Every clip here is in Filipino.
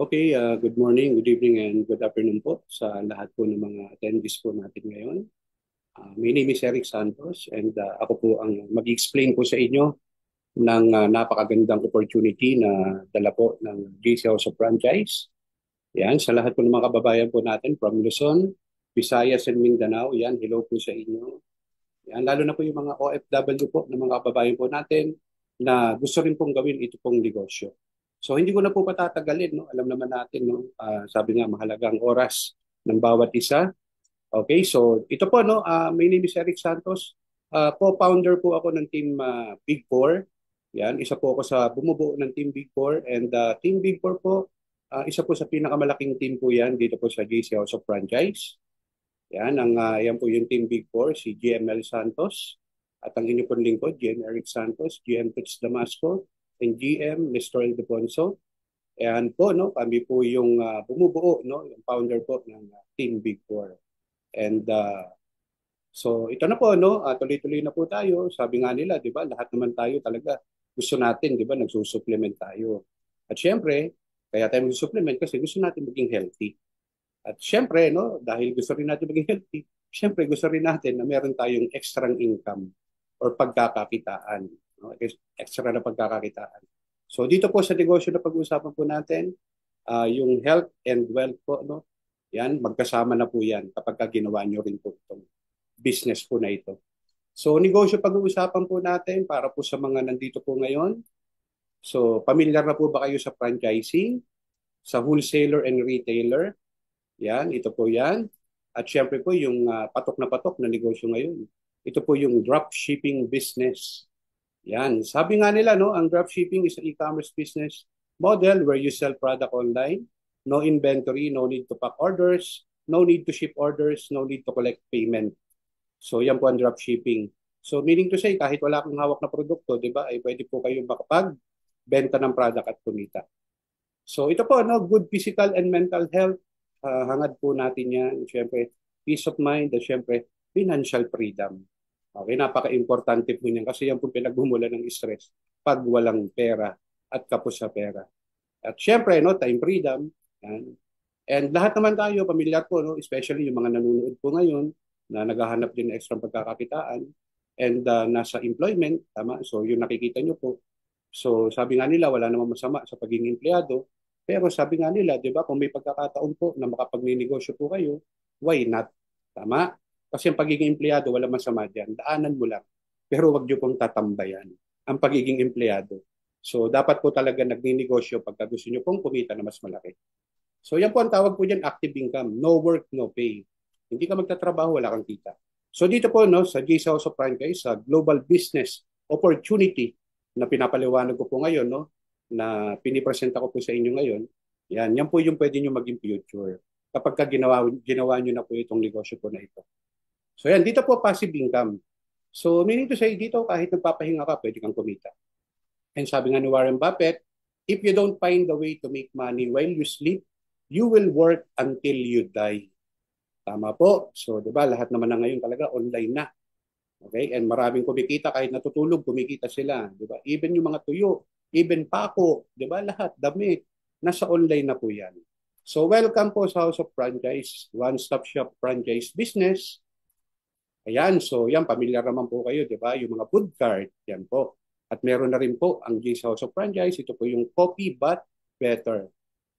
Okay, good morning, good evening, and good afternoon po sa lahat po ng mga attendees po natin ngayon. My name is Eric Santos and ako po ang mag-explain po sa inyo ng napakagandang opportunity na dala po ng JC House of Franchise. Yan, sa lahat po ng mga kababayan po natin from Luzon, Visayas, and Mindanao, yan, hello po sa inyo. Yan, lalo na po yung mga OFW po ng mga kababayan po natin na gusto rin pong gawin ito pong negosyo. So hindi ko na po patatagalin, no? Alam naman natin, no? Sabi nga mahalagang oras ng bawat isa. Okay, so ito po, no? My name is Eric Santos. Co-founder po ako ng Team Big Four. Yan, isa po ako sa bumubuo ng Team Big Four and Team Big Four po, isa po sa pinakamalaking team po yan dito po sa JC House of Franchise. Yan po yung Team Big Four, si GML Santos at ang inyo pong lingkod, GM Eric Santos, GM Toots Damasco, and GM Nestor Ildefonso. Ayan po, no, kami po yung bumubuo, no, yung founder po ng Team Big Four. And so ito na po, no, tuloy-tuloy na po tayo. Sabi nga nila, di ba, lahat naman tayo talaga gusto natin, di ba, nagsusupplement tayo. At syempre, kaya tayo magsusupplement kasi gusto natin maging healthy. At syempre, no, dahil gusto rin natin maging healthy, syempre gusto rin natin na meron tayong extra income or pagkakakitaan. No? Extra na pagkakakitaan. So dito po sa negosyo na pag-uusapan po natin, yung health and wealth po, no? Yan, magkasama na po yan kapag ginawa nyo rin po itong business po na ito. So negosyo pag-uusapan po natin para po sa mga nandito po ngayon. So familiar na po ba kayo sa franchising, sa wholesaler and retailer? Yan, ito po yan. At syempre po yung patok na negosyo ngayon. Ito po yung dropshipping business. Yan, sabi nga nila, no, ang dropshipping is an e-commerce business model where you sell product online, no inventory, no need to pack orders, no need to ship orders, no need to collect payment. So yan po ang dropshipping. So meaning to say, kahit wala kang hawak na produkto, di ba, ay pwede po kayo makapag-benta ng product at kumita. So ito po, no, good physical and mental health, hangad po natin yan. Siyempre, peace of mind at siyempre, financial freedom. Okay, napaka-importante po niyan kasi yan po pinagbumula ng stress pag walang pera at kapos sa pera. At siyempre, no, time freedom. Yan. And lahat naman tayo, pamilyar po, no, especially yung mga nanonood po ngayon na naghahanap din ng extra pagkakakitaan and nasa employment, tama? So, yung nakikita nyo po. So, sabi nga nila, wala namang masama sa pagiging empleyado. Pero sabi nga nila, di ba, kung may pagkakataon po na makapag-negosyo po kayo, why not? Tama? Kasi ang pagiging empleyado, wala masama dyan. Daanan mo lang. Pero wag nyo pong tatambayan ang pagiging empleyado. So, dapat po talaga nagninegosyo pagka gusto nyo pong kumita na mas malaki. So, yan po ang tawag po dyan, active income. No work, no pay. Hindi ka magtatrabaho, wala kang kita. So, dito po, no, sa JC House of Franchise, sa Global Business Opportunity na pinapaliwanag ko po ngayon, no, na pinipresenta ko po sa inyo ngayon, yan po yung pwede nyo maging future kapag ginawa nyo na po itong negosyo po na ito. So yan, dito po passive income. So meaning to say, dito kahit nagpapahinga ka, pwede kang kumita. And sabi nga ni Warren Buffett, if you don't find the way to make money while you sleep, you will work until you die. Tama po. So, di ba, lahat naman na ngayon talaga online na. Okay? And maraming kumikita kahit natutulog, kumikita sila, di ba? Even yung mga tuyo, even pako, di ba? Lahat, damit, nasa online na po yan. So, welcome po sa House of Franchise, one-stop shop franchise business. Ayan, so yan, familiar naman po kayo, di ba? Yung mga food cart, yan po. At meron na rin po ang JC House of Franchise, ito po yung coffee but better.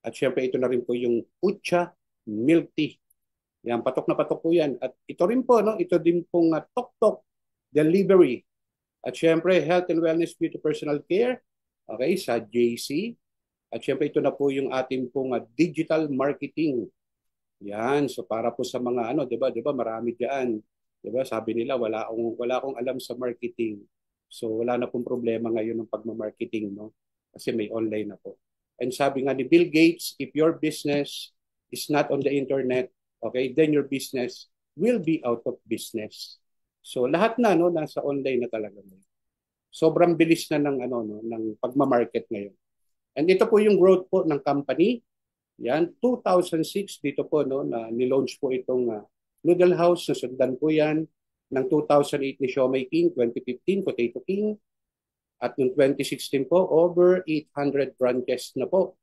At syempre, ito na rin po yung Ucha milk tea. Yan, patok na patok po yan. At ito rin po, no? Ito din pong tok-tok delivery. At syempre, health and wellness, beauty, personal care. Okay, sa JC. At syempre, ito na po yung ating pong digital marketing. Yan, so para po sa mga ano, 'di ba? Marami diyan. 'Di ba? Sabi nila wala akong alam sa marketing. So wala na pong problema ngayon ng pagma-marketing, no? Kasi may online na po. And sabi nga ni Bill Gates, if your business is not on the internet, okay, then your business will be out of business. So lahat na, no, nasa online na talaga ngayon. Sobrang bilis na ng ano, no, ng pagma-market ngayon. And ito po yung growth po ng company. Yan, 2006 dito po, no, na nilaunch po itong Noodle House. Nasundan po yan ng 2008 ni Siomai King, 2015 Potato King. At noong 2016 po, over 800 branches na po.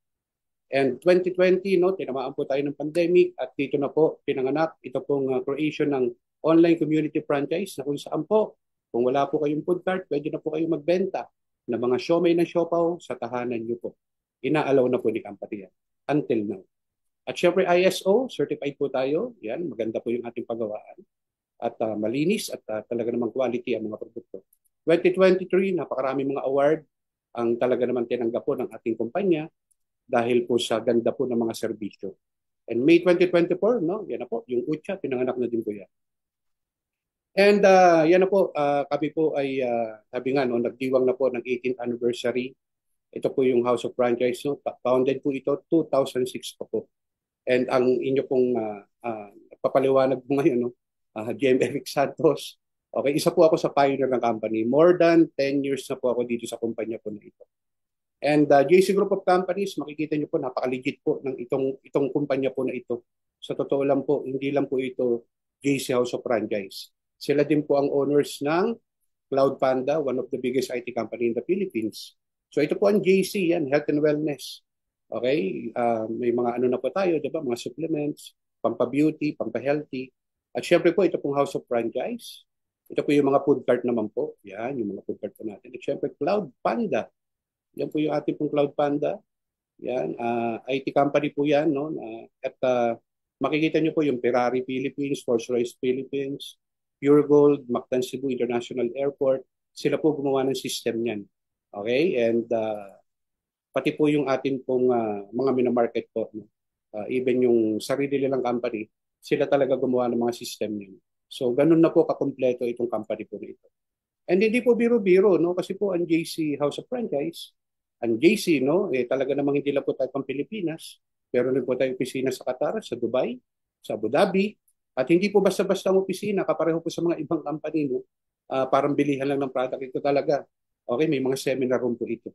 And 2020, no, tinamaan po tayo ng pandemic at dito na po pinanganak ito pong creation ng online community franchise na kung saan po, kung wala po kayong food cart, pwede na po kayong magbenta ng mga siomay ng siopaw sa tahanan niyo po. Inaalaw na po ni company yan until now. At syempre ISO, certified po tayo. Yan, maganda po yung ating paggawaan. At malinis at talaga namang quality ang mga produkto. 2023, napakaraming mga award ang talaga naman tinanggap po ng ating kumpanya dahil po sa ganda po ng mga serbisyo. And May 2024, no, yan na po, yung Ucha, pinanganak na din po yan. And yan na po, kami po ay, sabi nga, no, nagdiwang na po ng 18th anniversary. Ito po yung House of Franchise. No? Founded po ito 2006 pa po. And ang inyo pong papaliwanag po ngayon, no? GM Eric Santos. Okay, isa po ako sa pioneer ng company. More than 10 years na po ako dito sa kumpanya po na ito. And JC Group of Companies, makikita niyo po, napaka-legit po ng itong kumpanya po na ito. Sa totoo lang po, hindi lang po ito JC House of Franchise. Sila din po ang owners ng Cloud Panda, one of the biggest IT company in the Philippines. So ito po ang JC, yan, Health and Wellness. Okay, may mga ano na po tayo, di ba? Mga supplements, pampa-beauty, pampa-healthy. At syempre po, ito pong House of Franchise. Ito po yung mga food cart naman po. Yan, yung mga food cart po natin. At syempre, Cloud Panda. Yan po yung ating pong Cloud Panda. Yan, IT company po yan. No? At makikita nyo po yung Ferrari Philippines, Rolls-Royce Philippines, Pure Gold, Mactan Cebu International Airport. Sila po gumawa ng system yan. Okay? And pati po yung ating pong mga minamarket po. No? Even yung sarili nilang company, sila talaga gumawa ng mga system niyan. So, ganun na po kakompleto itong company po na ito. And hindi po biro-biro, no? Kasi po ang JC House of Franchise, ang JC, no? Talaga namang hindi lang po tayo pang Pilipinas. Pero rin po tayo opisina sa Qatar, sa Dubai, sa Abu Dhabi. At hindi po basta-basta ang opisina, kapareho po sa mga ibang company, no? Parang bilihan lang ng product. Ito talaga. Okay, may mga seminar room po ito.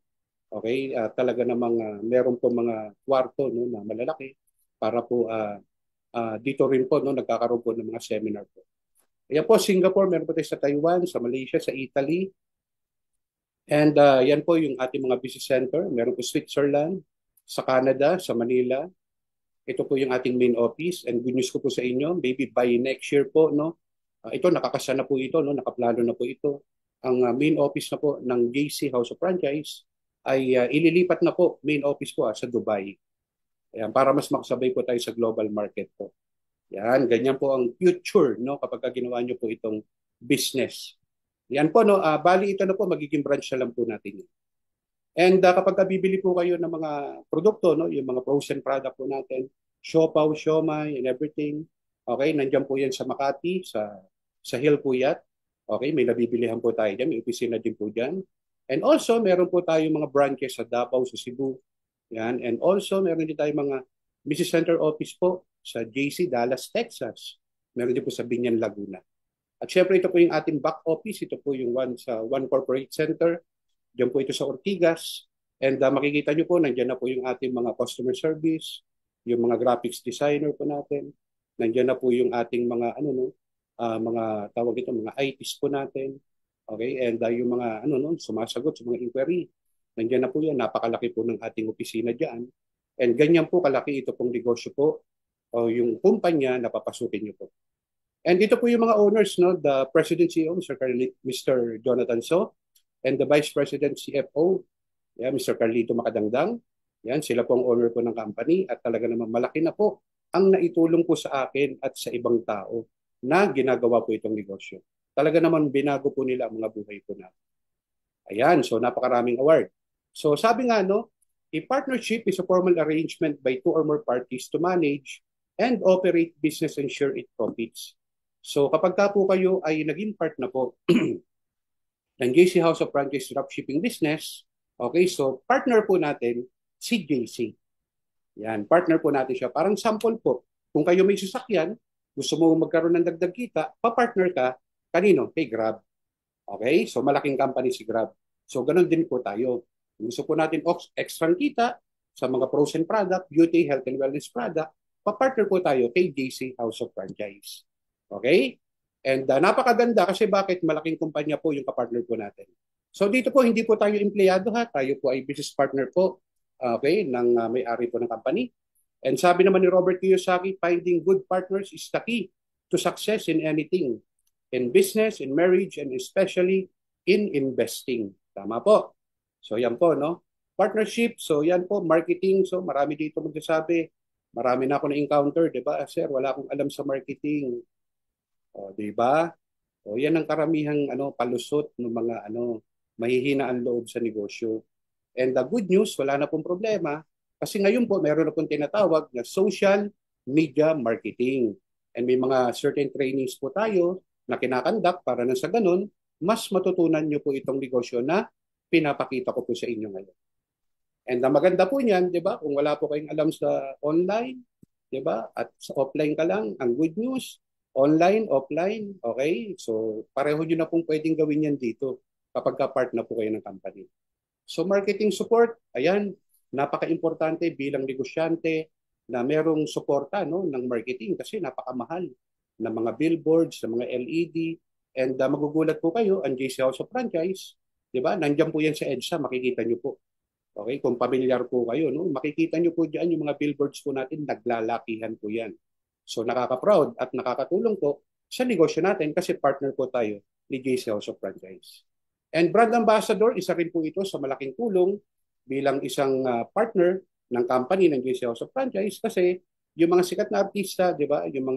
Okay, talaga namang meron po mga kwarto, no, na malalaki para po dito rin po, no, nagkakaroon po ng mga seminar po. Ayan po, Singapore, meron po tayo sa Taiwan, sa Malaysia, sa Italy. And yan po yung ating mga business center. Meron po Switzerland, sa Canada, sa Manila. Ito po yung ating main office. And good news ko po sa inyo, maybe by next year po, no, ito, nakakasa na po ito, no, nakaplano na po ito. Ang main office na po ng JC House of Franchise ay ililipat na po, main office po sa Dubai. Ayan, para mas makasabay po tayo sa global market po. Yan, ganyan po ang future, no, kapag ginawa nyo po itong business. Yan po, no, bali ito na po, magiging branch na lang po natin. And kapag bibili po kayo ng mga produkto, no, yung mga frozen product po natin, siopaw, siomay, and everything, okay, nandiyan po yan sa Makati, sa Hill Puyat. Okay, may nabibilihan po tayo dyan, may opisina din po dyan. And also, meron po tayo mga branches sa Davao, sa Cebu. Yan, and also, meron din tayo mga business center office po sa JC Dallas, Texas. Meron din po sa Binyan, Laguna. At syempre ito po yung ating back office. Ito po yung One Corporate Center. Diyan po ito sa Ortigas. And makikita nyo po, nandiyan na po yung ating mga customer service, yung mga graphics designer po natin. Nandiyan na po yung ating mga, mga tawag ito, mga ITs po natin. Okay? And yung mga, sumasagot sa mga inquiry. Nandiyan na po yan. Napakalaki po ng ating opisina dyan. And ganyan po kalaki ito pong negosyo po o yung kumpanya na papasukin nyo po. And dito po yung mga owners, no, the President CEO, Mr. Jonathan So, and the Vice President CFO, Mr. Carlito Macadangdang. Yan, sila po ang owner po ng company at talaga naman malaki na po ang naitulong po sa akin at sa ibang tao na ginagawa po itong negosyo. Talaga naman binago po nila ang mga buhay po natin. Ayan, so napakaraming award. So sabi nga, no, a partnership is a formal arrangement by two or more parties to manage and operate business and share its profits. So kapag ka po kayo ay naging part na po ng JC House of Franchise Dropshipping Business, okay, so partner po natin si JC. Yan, partner po natin siya. Parang sample po, kung kayo may sasakyan, gusto mo magkaroon ng dagdag kita, pa-partner ka, kanino? Kay Grab. Okay, so malaking company si Grab. So ganun din po tayo. Gusto po natin extra kita sa mga frozen product, beauty, health and wellness product, pa-partner po tayo kay JC House of Franchise. Okay? And napakaganda kasi bakit malaking kumpanya po yung kapartner po natin. So dito po, hindi po tayo empleyado ha, tayo po ay business partner po. okay, ng may-ari po ng company. And sabi naman ni Robert Kiyosaki, finding good partners is the key to success in anything, in business, in marriage, and especially in investing. Tama po. So yan po, no? Partnership, so yan po, marketing, so marami dito magsasabi, marami na ako na-encounter, di ba? Sir, wala akong alam sa marketing. O, di ba? O, yan ang karamihang palusot ng mga mahihina ang loob sa negosyo. And the good news, wala na pong problema kasi ngayon po meron na pong tinatawag na social media marketing. And may mga certain trainings po tayo na kinakandak para na sa ganun, mas matutunan nyo po itong negosyo na pinapakita ko po sa inyo ngayon. And ang maganda po niyan, di ba, kung wala po kayong alam sa online, di ba, at sa offline ka lang, ang good news, online, offline, okay? So pareho nyo na pong pwedeng gawin yan dito kapag ka-part na po kayo ng company. So marketing support, ayan, napaka-importante bilang negosyante na merong suporta ng marketing kasi napakamahal ng mga billboards, ng mga LED, and magugulat po kayo, ang JC House of Franchise, di ba? Nandiyan po yan sa EDSA, makikita nyo po. Okay, kung familiar po kayo, no? Makikita nyo po diyan yung mga billboards po natin, naglalakihan po yan. So nakaka-proud at nakakatulong po sa negosyo natin kasi partner po tayo ni JC House of Franchise. And brand ambassador, isa rin po ito sa malaking tulong bilang isang partner ng company ng JC House of Franchise kasi yung mga sikat na artista, 'di ba? Yung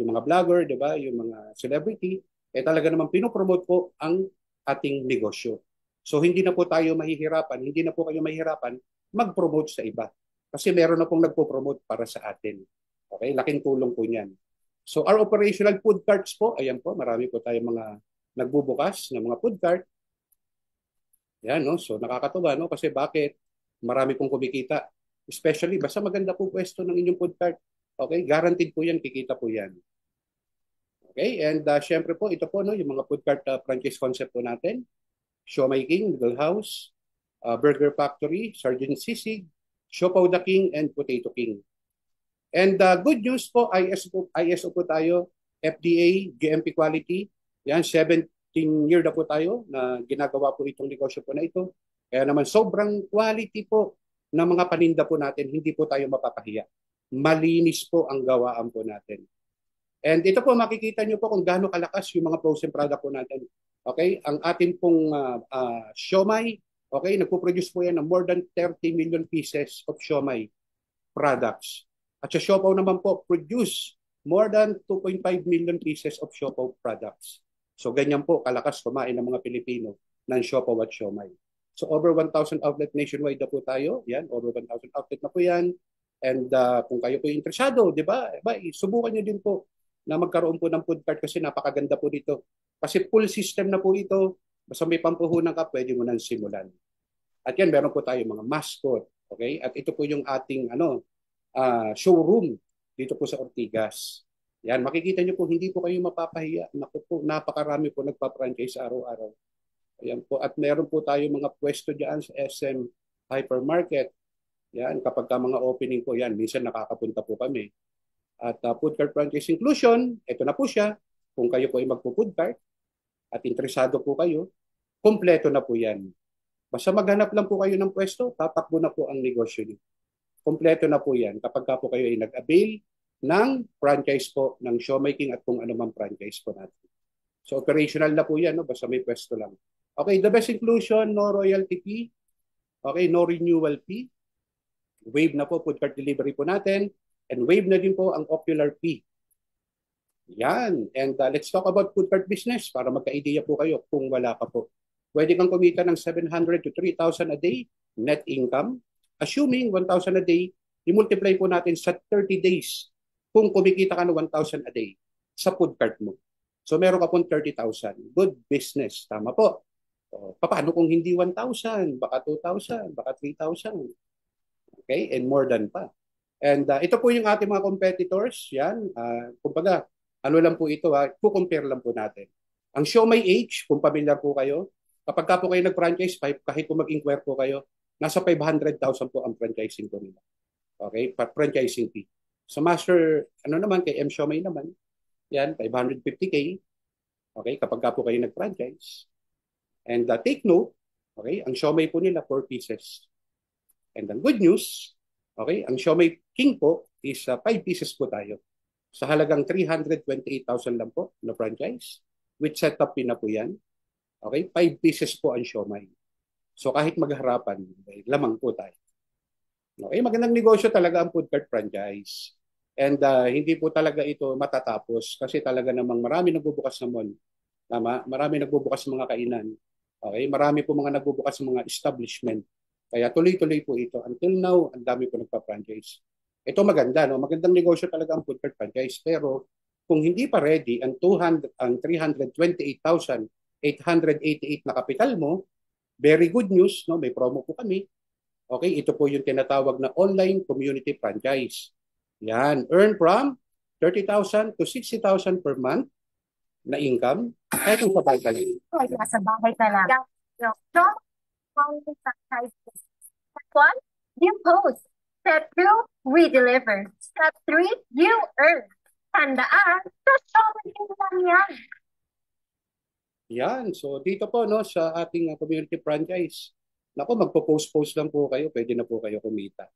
mga vlogger, 'di ba? Yung mga celebrity, talaga naman pinopromote po ang ating negosyo. So hindi na po tayo mahihirapan, hindi na po kayo mahihirapan mag-promote sa iba. Kasi meron na pong nagpo-promote para sa atin. Okay, laking tulong po niyan. So our operational food carts po, ayan po, marami po tayong mga nagbubukas ng mga food cart. Yan, no? So nakakatuwa, no? Kasi bakit? Marami pong kumikita. Especially, basta maganda po pwesto ng inyong food cart. Okay, guaranteed po yan, kikita po yan. Okay, and syempre po, ito po, no, yung mga food cart franchise concept po natin. Siomai King, Middle House, Burger Factory, Sergeant Sisig, Siopaw the King, and Potato King. And good news po, ISO po tayo, FDA, GMP quality. Yan, 17-year na po tayo na ginagawa po itong negosyo po na ito. Kaya naman sobrang quality po ng mga paninda po natin, hindi po tayo mapapahiya. Malinis po ang gawaan po natin. And ito po, makikita nyo po kung gaano kalakas yung mga frozen product po natin. Okay? Ang atin pong siomai, okay, nagpo-produce po yan ng more than 30 million pieces of siomai products. At sa siopaw naman po, produce more than 2.5 million pieces of siopaw products. So ganyan po kalakas kumain ng mga Pilipino ng siopaw at siomai. So over 1,000 outlet nationwide na po tayo. Yan, over 1,000 outlet na po yan. And kung kayo po interesado, di ba, subukan nyo din po na magkaroon po ng food cart kasi napakaganda po dito. Kasi full system na po ito. Basta may pampuhunan ka, pwede mo nang simulan. At yan, meron po tayo mga mascot. Okay? At ito po yung ating showroom dito po sa Ortigas. Yan, makikita nyo po, hindi po kayo mapapahiya. Naku po, napakarami po nagpa-franchise araw-araw. Ayan po. At meron po tayo mga pwesto dyan sa SM Hypermarket. Yan, kapag ka mga opening po yan, minsan nakakapunta po kami. At food cart franchise inclusion, ito na po siya. Kung kayo po ay magpo-food cart at interesado po kayo, kompleto na po yan. Basta maghanap lang po kayo ng pwesto, tatakbo na po ang negosyo niyo. Kompleto na po yan kapag ka po kayo ay nag-avail ng franchise po ng Siomai King at kung anumang franchise po natin. So operational na po yan, no? Basta may pwesto lang. Okay, the best inclusion, no royalty fee. Okay, no renewal fee. Waive na po food cart delivery po natin. And waive na din po ang ocular fee. Yan. And let's talk about food cart business para magka-idea po kayo kung wala pa po. Pwede kang kumita ng 700 to 3,000 a day net income. Assuming 1,000 a day, i-multiply po natin sa 30 days kung kumikita ka ng 1,000 a day sa food cart mo. So meron ka pong 30,000. Good business. Tama po. So, paano kung hindi 1,000? Baka 2,000, baka 3,000. Okay? And more than pa. And ito po yung ating mga competitors. Yan. Kumbaga, ano lang po ito, kukumpare lang po natin. Ang Siomai H, kung familiar po kayo, kapag ka po kayo nag-franchise, kahit kung mag-inquire po kayo, nasa 500,000 po ang franchising po nila. Okay? Franchising fee. Sa master, naman, kay M. Siomai naman, yan, 550K. Okay? Kapag ka po kayo nag-franchise. And take note, okay, ang Siomai po nila, 4 pieces. And ang good news, okay, ang Siomai King po is 5 pieces po tayo. Sa halagang 328,000 lang po na franchise. With setup fee na po yan. Okay, 5 pieces po ang Siomai. So kahit magharapan, lamang po tayo. Okay, magandang negosyo talaga ang food cart franchise. And hindi po talaga ito matatapos kasi talaga namang marami nagbubukas na mall. Tama? Marami nagbubukas ng mga kainan. Okay, marami po mga nagbubukas ng mga establishment. Kaya tuloy-tuloy po ito. Until now, ang dami po nagpa-franchise. Ito maganda, no? Magandang negosyo talaga ang food cart franchise. Pero kung hindi pa ready ang 328,888 na kapital mo, very good news, no? May promo po kami. Okay, ito po yung tinatawag na online community franchise. Yan, earn from 30,000 to 60,000 per month na income kahit kung sabay ka lang. Nasa bahay ka lang. Strong franchise. Step 1, you post. Step 2, we deliver. Step 3, you earn. Tandaan, sa Siomai King lang yan. Yan, so dito po no sa ating community franchise. Nako, magpo-post-post lang po kayo, pwede na po kayo kumita.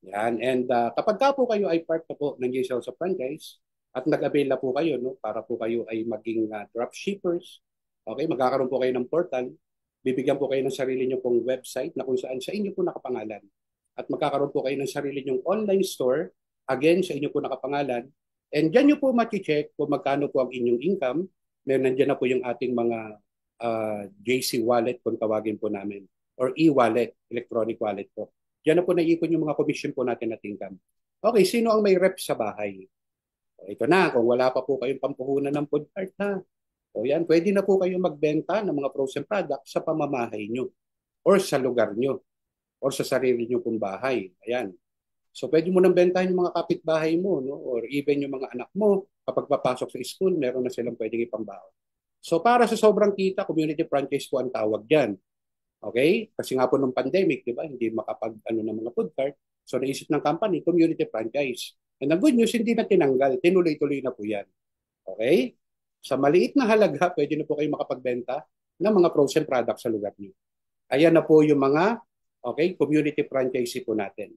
Yan, and kapag ka po kayo ay part na po ng JCL sa franchise at nag-avail na po kayo no para po kayo ay maging dropshippers, okay, magkakaroon po kayo ng portal, bibigyan po kayo ng sarili niyo pong website na kung saan sa inyo po nakapangalan. At magkakaroon po kayo ng sarili niyong online store, again, sa inyo po nakapangalan. And dyan niyo po mati-check kung magkano po ang inyong income. Meron nandiyan na po yung ating mga JC wallet kung tawagin po namin or e-wallet, electronic wallet po. Diyan na po naiikon yung mga commission po natin at income. Okay, sino ang may rep sa bahay? O, ito na, kung wala pa po kayong pampuhunan ng food cart na. O yan, pwede na po kayong magbenta ng mga frozen products sa pamamahay nyo or sa lugar nyo or sa sarili nyo pong bahay. Ayan. So pwede mo nang bentahin yung mga kapitbahay mo, no? Or even yung mga anak mo, kapag papasok sa school, meron na silang pwedeng ipambaon. So para sa sobrang kita, community franchise po ang tawag dyan. Okay? Kasi nga po nung pandemic, di ba, hindi makapag-ano ng mga food cart. So naisip ng company, community franchise. And the good news, hindi na tinanggal. Tinuloy-tuloy na po yan. Okay? Sa maliit na halaga, pwede na po kayo makapagbenta ng mga frozen products sa lugar niyo. Ayan na po yung mga community franchise po natin.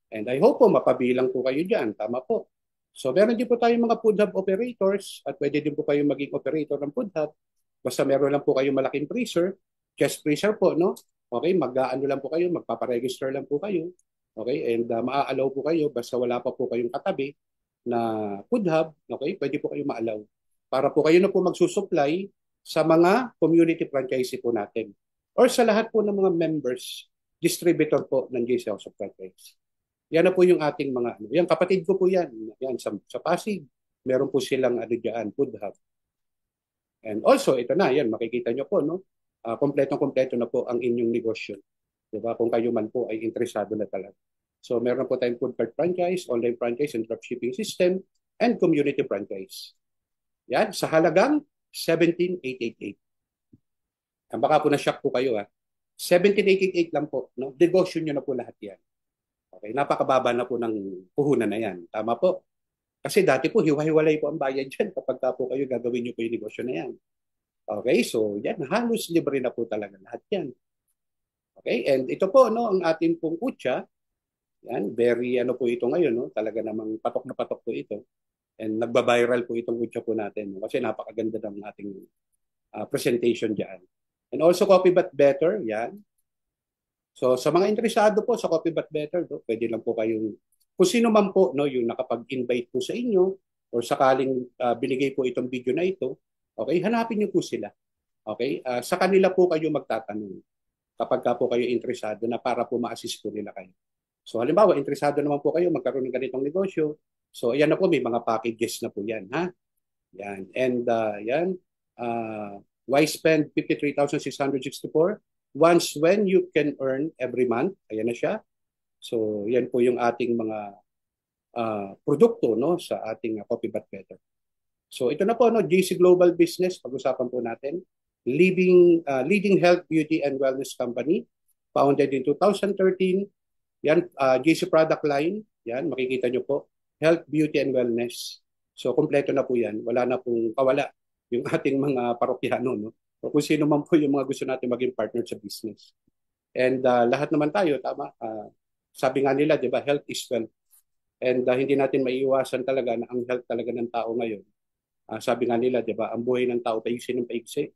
And I hope po mapabilang po kayo dyan. Tama po. So meron din po tayong mga food hub operators at pwede din po kayo maging operator ng food hub. Basta meron lang po kayong malaking freezer, chest freezer po, no? Okay, mag-ano lang po kayo, magpaparegister lang po kayo. Okay, and maa-allow po kayo basta wala pa po kayong katabi na food hub, okay, pwede po kayo ma-allow. Para po kayo na po magsusupply sa mga community franchise po natin or sa lahat po ng mga members, distributor po ng JC House of Franchise. Yan na po yung ating mga, yan kapatid ko po yan, yan sa Pasig, meron po silang ano dyan, food hub. And also, ito na, yan, makikita nyo po, no? Kompletong-kompleto na po ang inyong negosyo. Diba? Kung kayo man po ay interesado na talaga. So, meron po tayong food cart franchise, online franchise, and dropshipping system, and community franchise. Yan, sa halagang 17,888. Baka po na-shock po kayo, ha? 17,888 lang po. No? Negosyo nyo na po lahat yan. Okay, napakababa na po ng puhunan na yan. Tama po. Kasi dati po, hiwa-hiwalay po ang bayad dyan kapag po kayo gagawin nyo po yung negosyo na yan. Okay, so yan, halos libre na po talaga lahat yan. Okay, and ito po, no, ang ating pong Ucha, yan, very ano po ito ngayon, no, talaga namang patok na patok po ito. And nagba-viral po itong Ucha po natin, no, kasi napakaganda ng ating presentation dyan. And also, Coffee But Better, yan. So sa mga interesado po sa Coffee But Better, no, pwede lang po kayong, kung sino man po no, yung nakapag-invite po sa inyo or sakaling binigay po itong video na ito, okay, hanapin niyo po sila. Okay? Sa kanila po kayo magtatanong kapag ka po kayo interesado na para po ma-assist po nila kayo. So halimbawa, interesado naman po kayo magkaroon ng ganitong negosyo. So ayan na po, may mga packages na po yan. Ha? Yan. And yan, why spend 53,664? Once when you can earn every month, ayan na siya. So, yan po yung ating mga produkto no sa ating Coffee But Better. So, ito na po no, JC Global Business, pag-usapan po natin. Leading health, beauty and wellness company, founded in 2013. Yan, JC product line, yan, makikita nyo po. Health, beauty and wellness. So, kompleto na po yan. Wala na pong kawala yung ating mga parokyano, no? O kung sino man po yung mga gusto natin maging partner sa business. And lahat naman tayo, tama, sabi nga nila, di ba, health is wealth. And hindi natin maiiwasan talaga na ang health talaga ng tao ngayon. Sabi nga nila, di ba, ang buhay ng tao paigsi ng paigsi.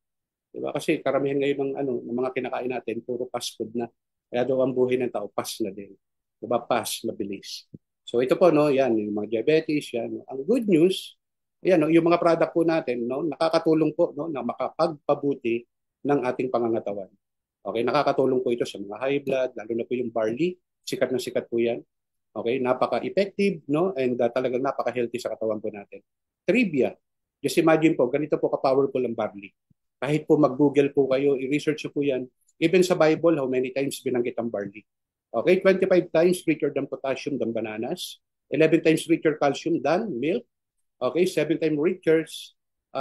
Di ba? Kasi karamihan ngayon ng mga kinakain natin, puro fast food na. Kaya daw ang buhay ng tao, fast na din. Di ba? Fast, mabilis. So ito po, no, yan, yung mga diabetes, yan. No? Ang good news, yan, no, yung mga product po natin, no, nakakatulong po, no, na makapagpabuti ng ating pangangatawan. Okay, nakakatulong po ito sa mga high blood, lalo na po yung barley. Sikat na sikat po yan. Okay, napaka-effective, no, and talagang napaka-healthy sa katawan po natin. Trivia, just imagine po, ganito po ka-powerful ang barley. Kahit po mag-Google po kayo, i-research po yan. Even sa Bible, how many times binanggit ang barley? Okay, 25 times richer than potassium than bananas, 11 times richer calcium than milk, okay, 7 times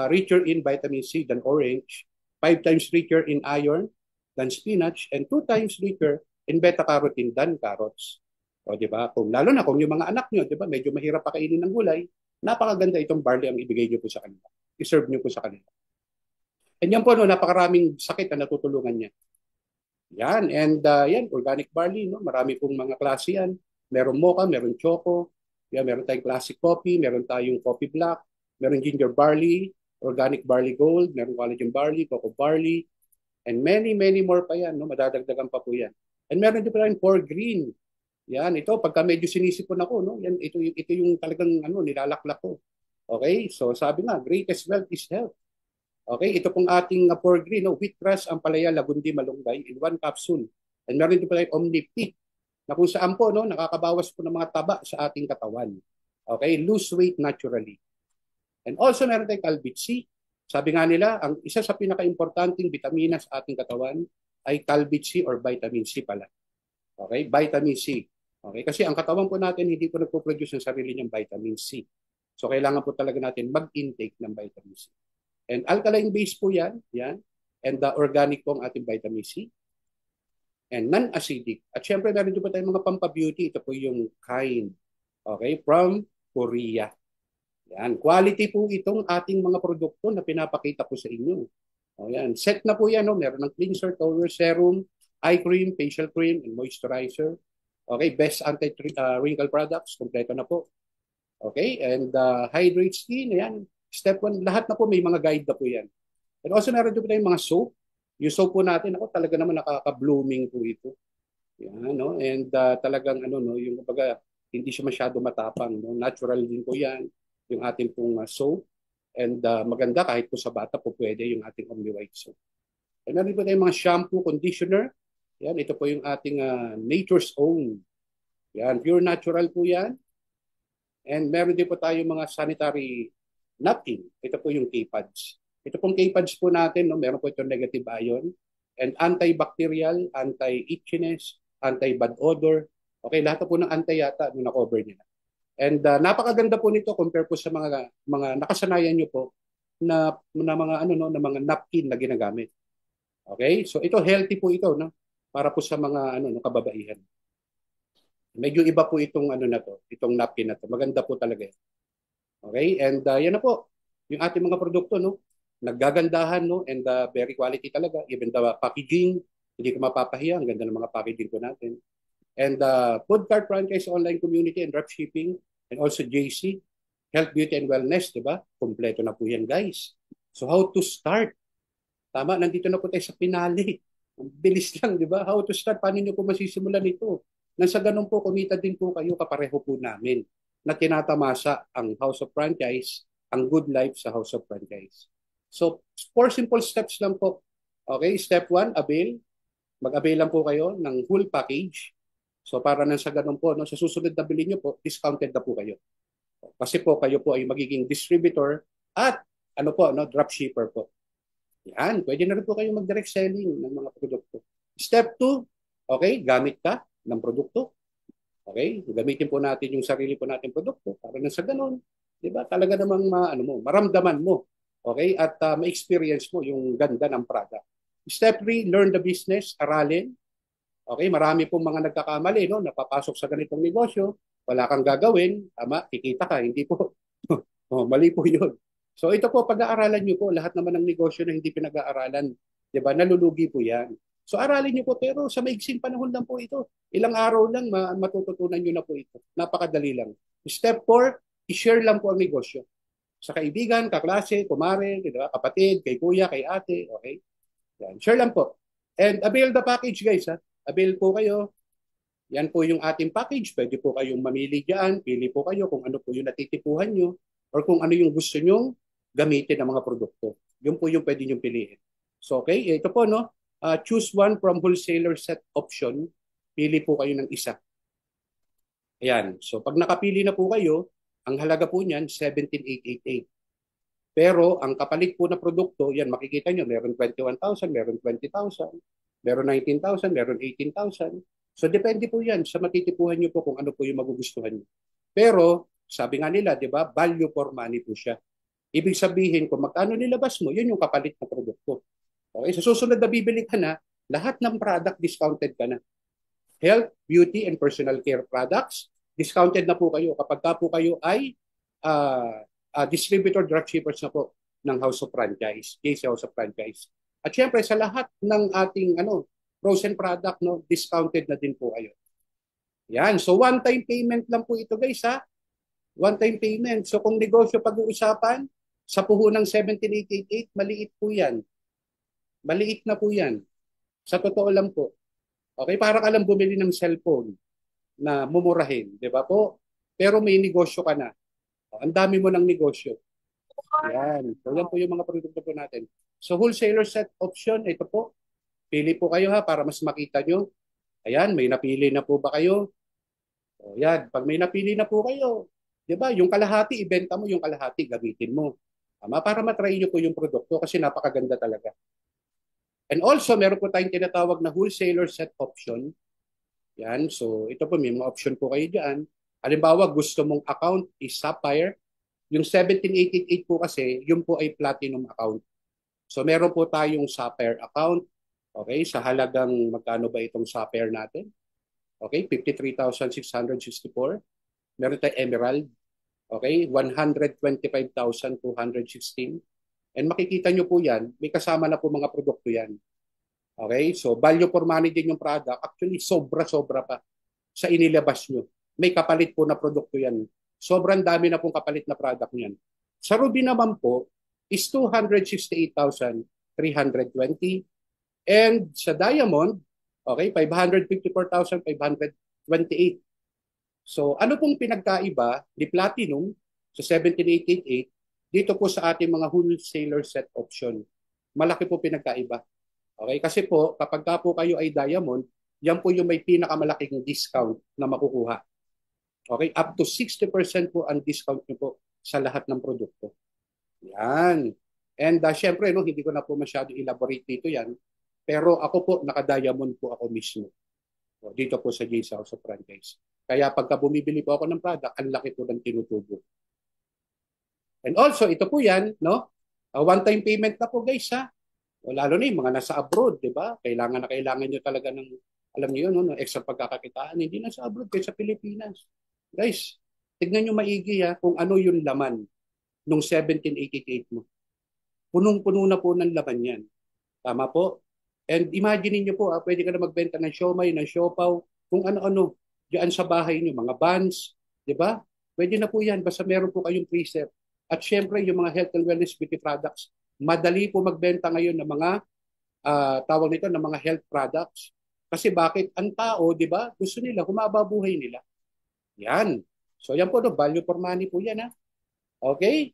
richer in vitamin C than orange, 5 times richer in iron than spinach, and 2 times richer in beta-carotene than carrots. O, di ba? Lalo na kung yung mga anak nyo, di ba, medyo mahirap pakainin ng gulay, napakaganda itong barley ang ibigay nyo po sa kanila. I-serve nyo po sa kanila. And yan po, no, napakaraming sakit na natutulungan niya. Yan, and yan, organic barley, no? Marami pong mga klase yan. Meron mocha, meron choco, yan, meron tayong classic coffee, meron tayong coffee black, meron ginger barley, organic barley gold, meron collagen barley, cocoa barley, and many, many more pa yan, no? Madadagdagan pa po yan. And meron din pa rin for green. Yan, ito, pagka medyo sinisipon ako, no? Yan, ito yung talagang nilalaklak ko. Okay, so sabi nga, greatest wealth is health. Okay, ito pong ating for green, no? Wheatgrass, ampalaya, lagundi, malunggay in one capsule. And meron din pala yung Omnipit na kung saan po, no, nakakabawas po ng mga taba sa ating katawan. Okay, lose weight naturally. And also meron tayong Calvit C. Sabi nga nila, ang isa sa pinaka-importanting vitamina sa ating katawan ay Calvit C or vitamin C pala. Okay, vitamin C. Okay, kasi ang katawan po natin hindi po nagpo-produce ng sarili niyang vitamin C. So kailangan po talaga natin mag-intake ng vitamin C. And alkaline base po yan. And organic po ang ating vitamin C. And non-acidic. At syempre, meron din po tayong mga pampabeauty. Ito po yung kind. Okay? From Korea. Yan. Quality po itong ating mga produkto na pinapakita ko sa inyo. O yan. Set na po yan. No? Meron ng cleanser, toner, serum, eye cream, facial cream, and moisturizer. Okay? Best anti-wrinkle products. Kompleto na po. Okay? And hydrate skin. Ayan. Step 1. Lahat na po may mga guide na po yan. And also meron din po tayong mga soap. Yung soap po natin, ako talaga naman nakaka-blooming po ito. Yan, no? And talagang no, yung kumbaga hindi siya masyado matapang, no? Natural din po 'yan, yung ating pong soap. And maganda kahit po sa bata po pwede yung ating Omni White soap. And meron po tayong mga shampoo, conditioner. Yan, ito po yung ating nature's own. Yan, pure natural po 'yan. And meron din po tayong mga sanitary napkin. Ito po yung K-pads. Ito pong K-pads po natin, no, meron po itong negative ion and antibacterial, anti-itchiness, anti-bad odor. Okay, lahat po ng anti yata nung na-cover nila. And napakaganda po nito compare po sa mga nakasanayan nyo po na mga napkin na ginagamit. Okay? So ito healthy po ito, no? Para po sa mga kababaihan. Medyo iba po itong itong napkin na to. Maganda po talaga. Okay? And yan na po yung ating mga produkto, no? Naggagandahan, no? And very quality talaga. Even the packaging, hindi ko mapapahiya. Ang ganda ng mga packaging ko natin. And Food Cart Franchise Online Community and Dropshipping and also JC, Health, Beauty and Wellness, di ba? Kompleto na po yan, guys. So how to start? Tama, nandito na po tayo sa pinali. Bilis lang, di ba? How to start? Paano nyo po masisimulan ito? Nang sa ganun po, kumita din po kayo, kapareho po namin na tinatamasa ang House of Franchise, ang good life sa House of Franchise. So, 4 simple steps lang po. Okay, step 1, avail. Mag-avail lang po kayo ng full package. So, para nang sa ganun po, no, sa susunod na bilhin nyo po, discounted na po kayo. Kasi po, kayo po ay magiging distributor at dropshipper po. Yan, pwede na rin po kayo mag-direct selling ng mga produkto. Step 2, okay, gamit ka ng produkto. Okay, gamitin po natin yung sarili po natin produkto para nang sa ganun, di ba? Talaga namang maramdaman mo. Okay? At ma-experience mo yung ganda ng product. Step 3, learn the business, aralin. Okay? Marami pong mga nagkakamali, no? Napapasok sa ganitong negosyo, wala kang gagawin, tama, kikita ka, hindi po. Mali po yun. So ito po, pag-aaralan nyo po, lahat naman ng negosyo na hindi pinag-aaralan, di ba, nalulugi po yan. So aralin niyo po, pero sa maiksing panahon lang po ito. Ilang araw lang matututunan niyo na po ito. Napakadali lang. Step 4, i-share lang po ang negosyo. Sa kaibigan, kaklase, kumare, diba? Kapatid, kay kuya, kay ate, okay? Yan. Share lang po. And avail the package guys. Ha? Avail po kayo. Yan po yung ating package. Pwede po kayong mamili dyan. Pili po kayo kung ano po yung natitipuhan nyo or kung ano yung gusto nyong gamitin ng mga produkto. Yun po yung pwede nyong piliin. So okay, ito po no. Choose one from wholesaler set option. Pili po kayo ng isa. Ayan. So pag nakapili na po kayo, ang halaga po niyan 17,888. Pero ang kapalit po na produkto, yan makikita nyo, meron 21,000, meron 20,000, meron 19,000, meron 18,000. So depende po yan sa matitipuhan nyo po kung ano po yung magugustuhan nyo. Pero sabi nga nila, di ba, value for money po siya. Ibig sabihin, kung magkano nilabas mo, yun yung kapalit na produkto. Okay, sa susunod na bibili ka na, lahat ng product discounted ka na. Health, beauty, and personal care products, discounted na po kayo kapag ka po kayo ay distributor drug shippers na po ng House of Franchise, JC House of Franchise. At syempre sa lahat ng ating frozen product, no, discounted na din po kayo. Yan, so one-time payment lang po ito guys ha. One-time payment. So kung negosyo pag-uusapan, sa puhunang 17,888, maliit po yan. Maliit na po yan. Sa totoo lang po. Okay, para ka lang bumili ng cellphone na mumurahin, di ba po? Pero may negosyo ka na. Ang dami mo ng negosyo. Yan. So yan po yung mga produkto po natin. So wholesaler set option, ito po. Pili po kayo ha para mas makita nyo. Ayan, may napili na po ba kayo? O yan, pag may napili na po kayo, di ba, yung kalahati, ibenta mo, yung kalahati, gamitin mo. Tama, para matry nyo po yung produkto kasi napakaganda talaga. And also, meron po tayong tinatawag na wholesaler set option. Yan, so ito po, may mga option po kayo dyan. Halimbawa, gusto mong account is Sapphire. Yung 17,888 po kasi, yun po ay platinum account. So meron po tayong Sapphire account. Okay, sa halagang magkano ba itong Sapphire natin? Okay, 53,664. Meron tayong Emerald. Okay, 125,216. And makikita nyo po yan, may kasama na po mga produkto yan. Okay, so value for money din yung product. Actually, sobra-sobra pa sa inilabas nyo. May kapalit po na produkto yan. Sobrang dami na pong kapalit na product niyan. Sa Ruby naman po is 268,320. And sa Diamond, okay, 554,528. So ano pong pinagkaiba ni Platinum sa 17,888 dito po sa ating mga wholesaler set option? Malaki po pinagkaiba. Okay, kasi po kapag ka po kayo ay Diamond, yan po yung may pinakamalaking discount na makukuha. Okay, up to 60% po ang discount nyo po sa lahat ng produkto. Yan. And syempre, no, hindi ko na po masyado elaborate dito yan. Pero ako po, naka-diamond po ako mismo. So, dito po sa JC House of Franchise. Kaya pagka bumibili po ako ng product, ang laki po ng tinutubo. And also, ito po yan, no? One-time payment na po guys, ha? O, lalo na yung mga nasa abroad, di ba? Kailangan na kailangan nyo talaga ng, alam niyo yun, no? Extra pagkakakitaan. Hindi na sa abroad, kaya sa Pilipinas. Guys, tignan nyo maigi ha, kung ano yung laman nung 17,888 mo. Punong-puno na po ng laman yan. Tama po? And imagine niyo po, pwede ka na magbenta ng siomay, ng siopaw, kung ano-ano, diyan sa bahay niyo, mga buns, di ba? Pwede na po yan, basta meron po kayong freezer. At syempre, yung mga health and wellness beauty products, madali po magbenta ngayon ng mga, tawag nito, ng mga health products. Kasi bakit? Ang tao, di ba, gusto nila, humaba buhay nila. Yan. So yan po, no, value for money po yan, ha? Okay?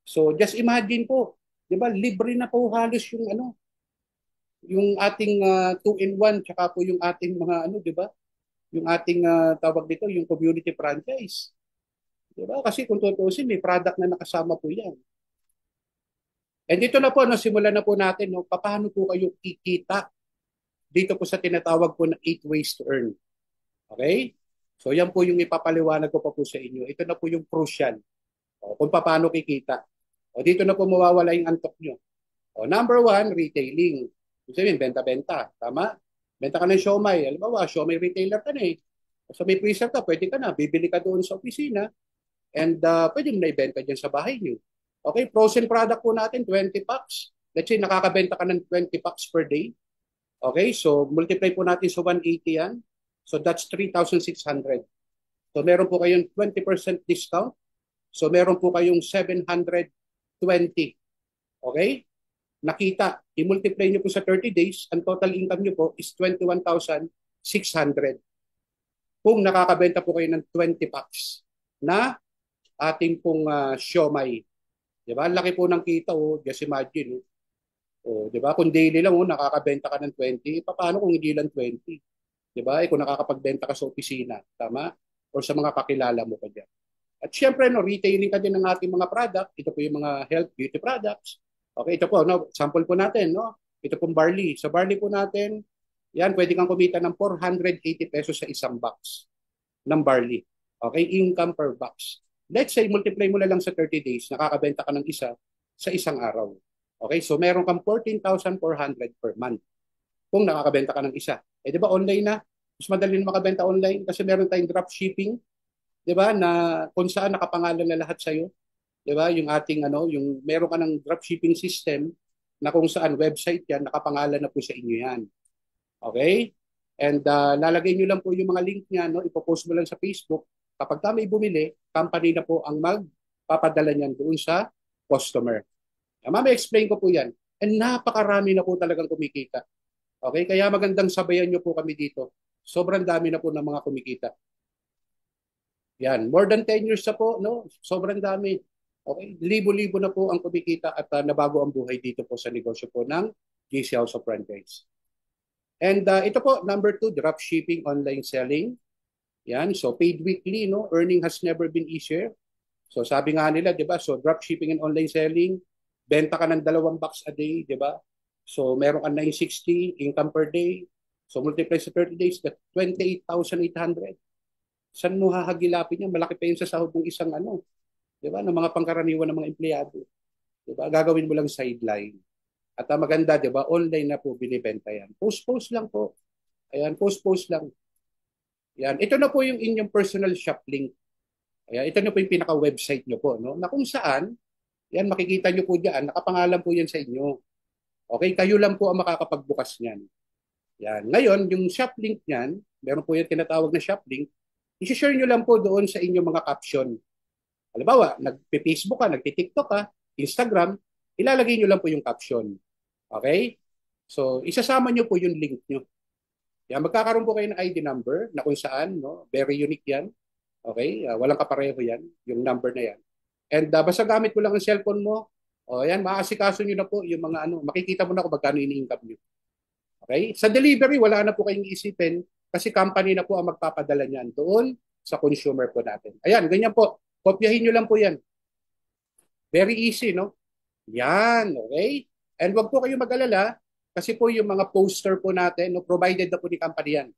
So just imagine po, di ba, libre na po halos yung ating 2-in-1 tsaka po yung ating mga di ba? Yung ating tawag dito, yung community franchise. Di ba? Kasi kung tutuusin, may product na nakasama po yan. And dito na po, simulan na po natin, no, paano po kayo kikita dito po sa tinatawag po na 8 ways to earn. Okay? So yan po yung ipapaliwanag ko pa po sa inyo. Ito na po yung crucial. Kung paano kikita. Dito na po mawawala yung antok nyo. Number 1, retailing. Ibig sabihin, benta-benta. Tama? Benta ka ng siomay. Alam mo ba, siomay retailer ka na eh. So may freezer ka, pwede ka na. Bibili ka doon sa opisina and pwede mo na ibenta dyan sa bahay niyo. Okay, frozen product po natin, 20 packs. Let's say, nakakabenta ka ng 20 packs per day. Okay, so multiply po natin sa 180 yan. So that's 3,600. So meron po kayong 20% discount. So meron po kayong 720. Okay? Nakita, i-multiply nyo po sa 30 days, ang total income nyo po is 21,600. Kung nakakabenta po kayo ng 20 packs na ating pong siomai. Diba? Ang laki po ng kita, oh. Just imagine. Oh. Oh, diba? Kung daily lang, oh, nakakabenta ka ng 20, paano kung hindi lang 20? Diba? Kung nakakapagbenta ka sa opisina, tama? Or sa mga kakilala mo pa dyan. At syempre, no, retailing ka din ng ating mga product. Ito po yung mga health beauty products. Okay, ito po, no, sample po natin, no? Ito pong barley. Sa barley po natin, yan, pwede kang kumita ng 480 pesos sa isang box ng barley. Okay, income per box. Let's say, multiply mo na lang sa 30 days, nakakabenta ka ng isa sa isang araw. Okay, so meron kang 14,400 per month kung nakakabenta ka ng isa. Eh, di ba online na? Mas madali na makabenta online kasi meron tayong drop shipping, di ba, na kung saan nakapangalan na lahat sa'yo. Di ba, yung ating, yung meron ka ng drop shipping system na kung saan website yan, nakapangalan na po sa inyo yan. Okay? And lalagay nyo lang po yung mga link niya, no? Ipopost mo lang sa Facebook. Kapag may bumili, company na po ang magpapadala niyan doon sa customer. Mamaya explain ko po yan. And napakarami na po talagang kumikita. Okay? Kaya magandang sabayan nyo po kami dito. Sobrang dami na po ng mga kumikita. Yan. More than 10 years na po, no? Sobrang dami. Okay? Libo-libo na po ang kumikita at nabago ang buhay dito po sa negosyo po ng JC House of Franchise. And ito po, number 2, drop shipping, online selling. Yan. So paid weekly, no? Earning has never been easier. So sabi nga nila, di ba? So drop shipping and online selling, benta ka ng 2 box a day, di ba? So meron ka 960 income per day. So multiply sa 30 days, that's 28,800. Saan mo hahagilapin yan? Malaki pa yun sa sahod ng isang di ba? Ng mga pangkaraniwan ng mga empleyado. Di ba? Gagawin mo lang sideline. At maganda, di ba? Online na po binibenta yan. Post-post lang po. Ayan, post-post lang. Yan. Ito na po yung inyong personal shop link. Ayan, ito na po yung pinaka-website nyo po. No? Na kung saan, yan, makikita nyo po dyan. Nakapangalan po yan sa inyo. Okay, kayo lang po ang makakapagbukas niyan. Yan. Ngayon, yung shop link niyan, meron po yung tinatawag na shop link, i-share nyo lang po doon sa inyong mga caption. Halimbawa, nagpe-Facebook ka, nagpe-TikTok ka, Instagram, ilalagay nyo lang po yung caption. Okay? So, isasama nyo po yung link nyo. Yan, magkakaroon po kayo ng ID number na kung saan, no? Very unique yan. Okay? Walang kapareho yan, yung number na yan. And basta gamit mo lang ang cellphone mo, yan, maasikaso nyo na po yung mga makikita mo na kung magkano ini-income nyo. Okay? Sa delivery, wala na po kayong isipin kasi company na po ang magpapadala niyan doon sa consumer po natin. Ayan, ganyan po. Kopyahin nyo lang po yan. Very easy, no? Yan, okay? And wag po kayo mag-alala kasi po yung mga poster po natin, no, provided na po ni company yan.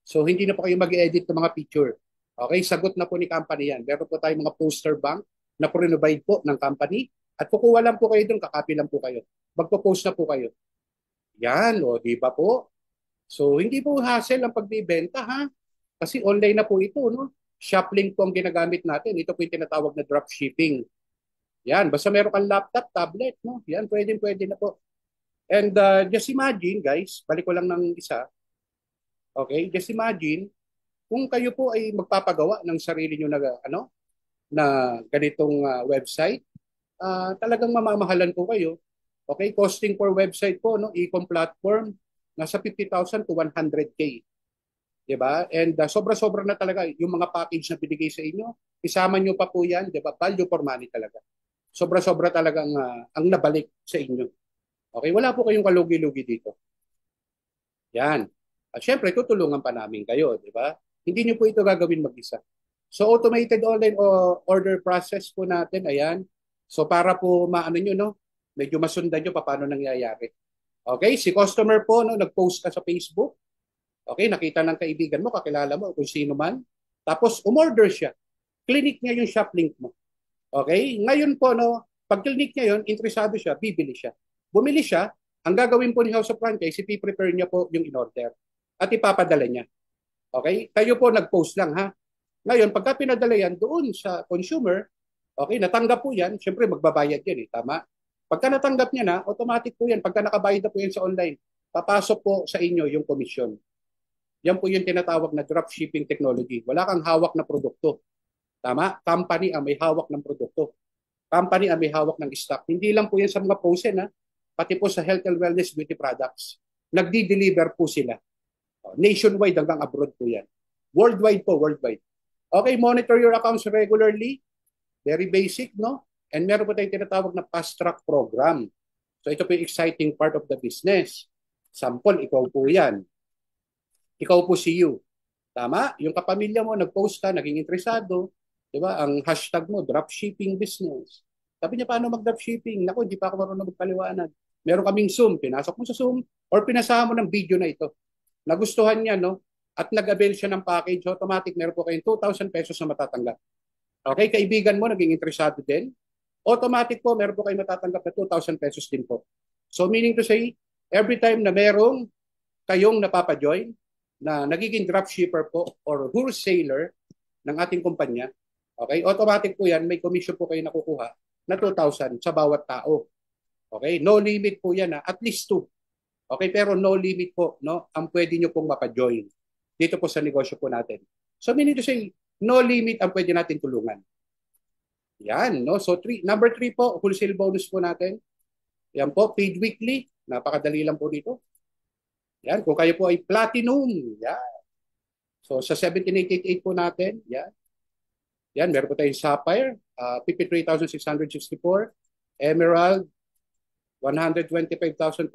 So, hindi na po kayo mag-edit ng mga picture. Okay? Sagot na po ni company yan. Meron po tayong mga poster bank na provide po ng company at kukuha lang po kayo doon, kakapi lang po kayo. Magpo-post na po kayo. Yan, o, di ba po? So, hindi po hassle ang pagbibenta, ha? Kasi online na po ito, no? Shop link po ang ginagamit natin. Ito po yung tinatawag na drop shipping. Yan, basta meron kang laptop, tablet, no? Yan, pwede na po. And just imagine, guys, balik ko lang ng isa. Okay, just imagine, kung kayo po ay magpapagawa ng sarili nyo na ganitong website, talagang mamamahalan po kayo. Okay, costing for website po, no? E-com platform, nasa 50,000 to 100K. Diba? And sobra-sobra na talaga yung mga package na binigay sa inyo. Isama nyo pa po yan, diba? Value for money talaga. Sobra-sobra talaga ang nabalik sa inyo. Okay, wala po kayong kalugi-lugi dito. Yan. At syempre, tutulungan pa namin kayo, di ba? Hindi nyo po ito gagawin mag-isa. So, automated online order process po natin, ayan. So, para po maano nyo, no? Medyo masundan nyo pa paano nangyayari. Okay, si customer po, no, nag-post ka sa Facebook. Okay, nakita ng kaibigan mo, kakilala mo, kung sino man. Tapos, umorder siya. Clinic niya yung shop link mo. Okay, ngayon po, no, pag clinic niya yun, interesado siya, bibili siya. Bumili siya, ang gagawin po ni House of Franchise, ipi-prepare niya po yung in-order at ipapadala niya. Okay, kayo po nag-post lang, ha. Ngayon, pagka pinadala yan doon sa consumer, okay, natanggap po yan, syempre magbabayad yan, tama? Pagka natanggap niya na, automatic po yan. Pagka nakabayad na po yan sa online, papasok po sa inyo yung komisyon. Yan po yung tinatawag na dropshipping technology. Wala kang hawak na produkto. Tama? Company ang may hawak ng produkto. Company ang may hawak ng stock. Hindi lang po yan sa mga posen, ha? Pati po sa health and wellness beauty products. Nagdi-deliver po sila. Nationwide hanggang abroad po yan. Worldwide po, worldwide. Okay, monitor your accounts regularly. Very basic, no? And meron po tayong tinatawag na fast track program. So ito po yung exciting part of the business. Sample, ikaw po yan. Ikaw po si you. Tama? Yung kapamilya mo, nag-post ka, naging interesado. Diba? Ang hashtag mo, dropshipping business. Sabi niya, paano mag-dropshipping? Naku, hindi pa ako marunong magpaliwanag. Meron kaming Zoom. Pinasok mo sa Zoom or pinasahan mo ng video na ito. Nagustuhan niya, no? At nag-avail siya ng package. Automatic, meron po kayong 2,000 pesos na matatanggap. Okay, kaibigan mo, naging interesado din. Automatic po, meron po kayong matatanggap na 2,000 pesos din po. So meaning to say, every time na merong kayong napapajoin, na nagiging dropshipper po or wholesaler ng ating kumpanya, okay, automatic po yan, may commission po kayo nakukuha na 2,000 sa bawat tao. Okay, no limit po yan, at least 2. Okay, pero no limit po, no, ang pwede nyo pong mapajoin dito po sa negosyo po natin. So meaning to say, no limit ang pwede natin tulungan. Yan, no? So number 3 po, wholesale bonus po natin. Yan po, paid weekly. Napakadali lang po dito. Yan, kung kayo po ay platinum. Yan. So sa 17,888 po natin, yan. Yan, meron po tayong sapphire, 53,664. Emerald, 125,216.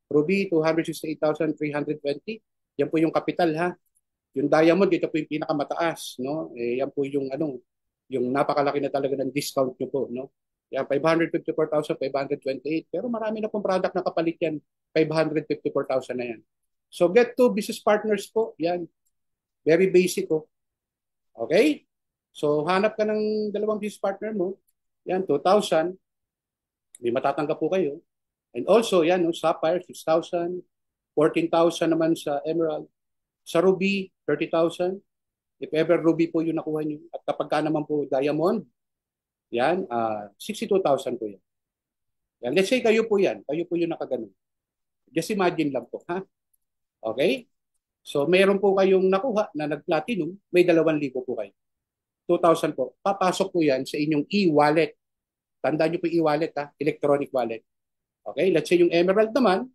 Ruby, 268,320. Yan po yung kapital, ha. Yung diamond, dito po yung pinakamataas, no? Yan po yung yung napakalaki na talaga ng discount nyo po, no? Yan, 554,528. Pero marami na pong product na kapalit yan. 554,000 na yan. So get 2 business partners po. Yan. Very basic po. Okay? So hanap ka ng 2 business partner mo. Yan, 2,000. May matatanggap po kayo. And also, yan, no, sapphire, 6,000. 14,000 naman sa emerald. Sa ruby, 30,000. If ever ruby po yung nakuha nyo. At kapag ka naman po diamond, yan, 62,000 po yan. Yan. Let's say kayo po yan. Kayo po yung nakaganon. Just imagine lang po, ha? Okay? So, mayroon po kayong nakuha na nag-platinum, may 2,000 po kayo. 2,000 po. Papasok po yan sa inyong e-wallet. Tandaan nyo po e-wallet, ha? Electronic wallet. Okay? Let's say yung emerald naman,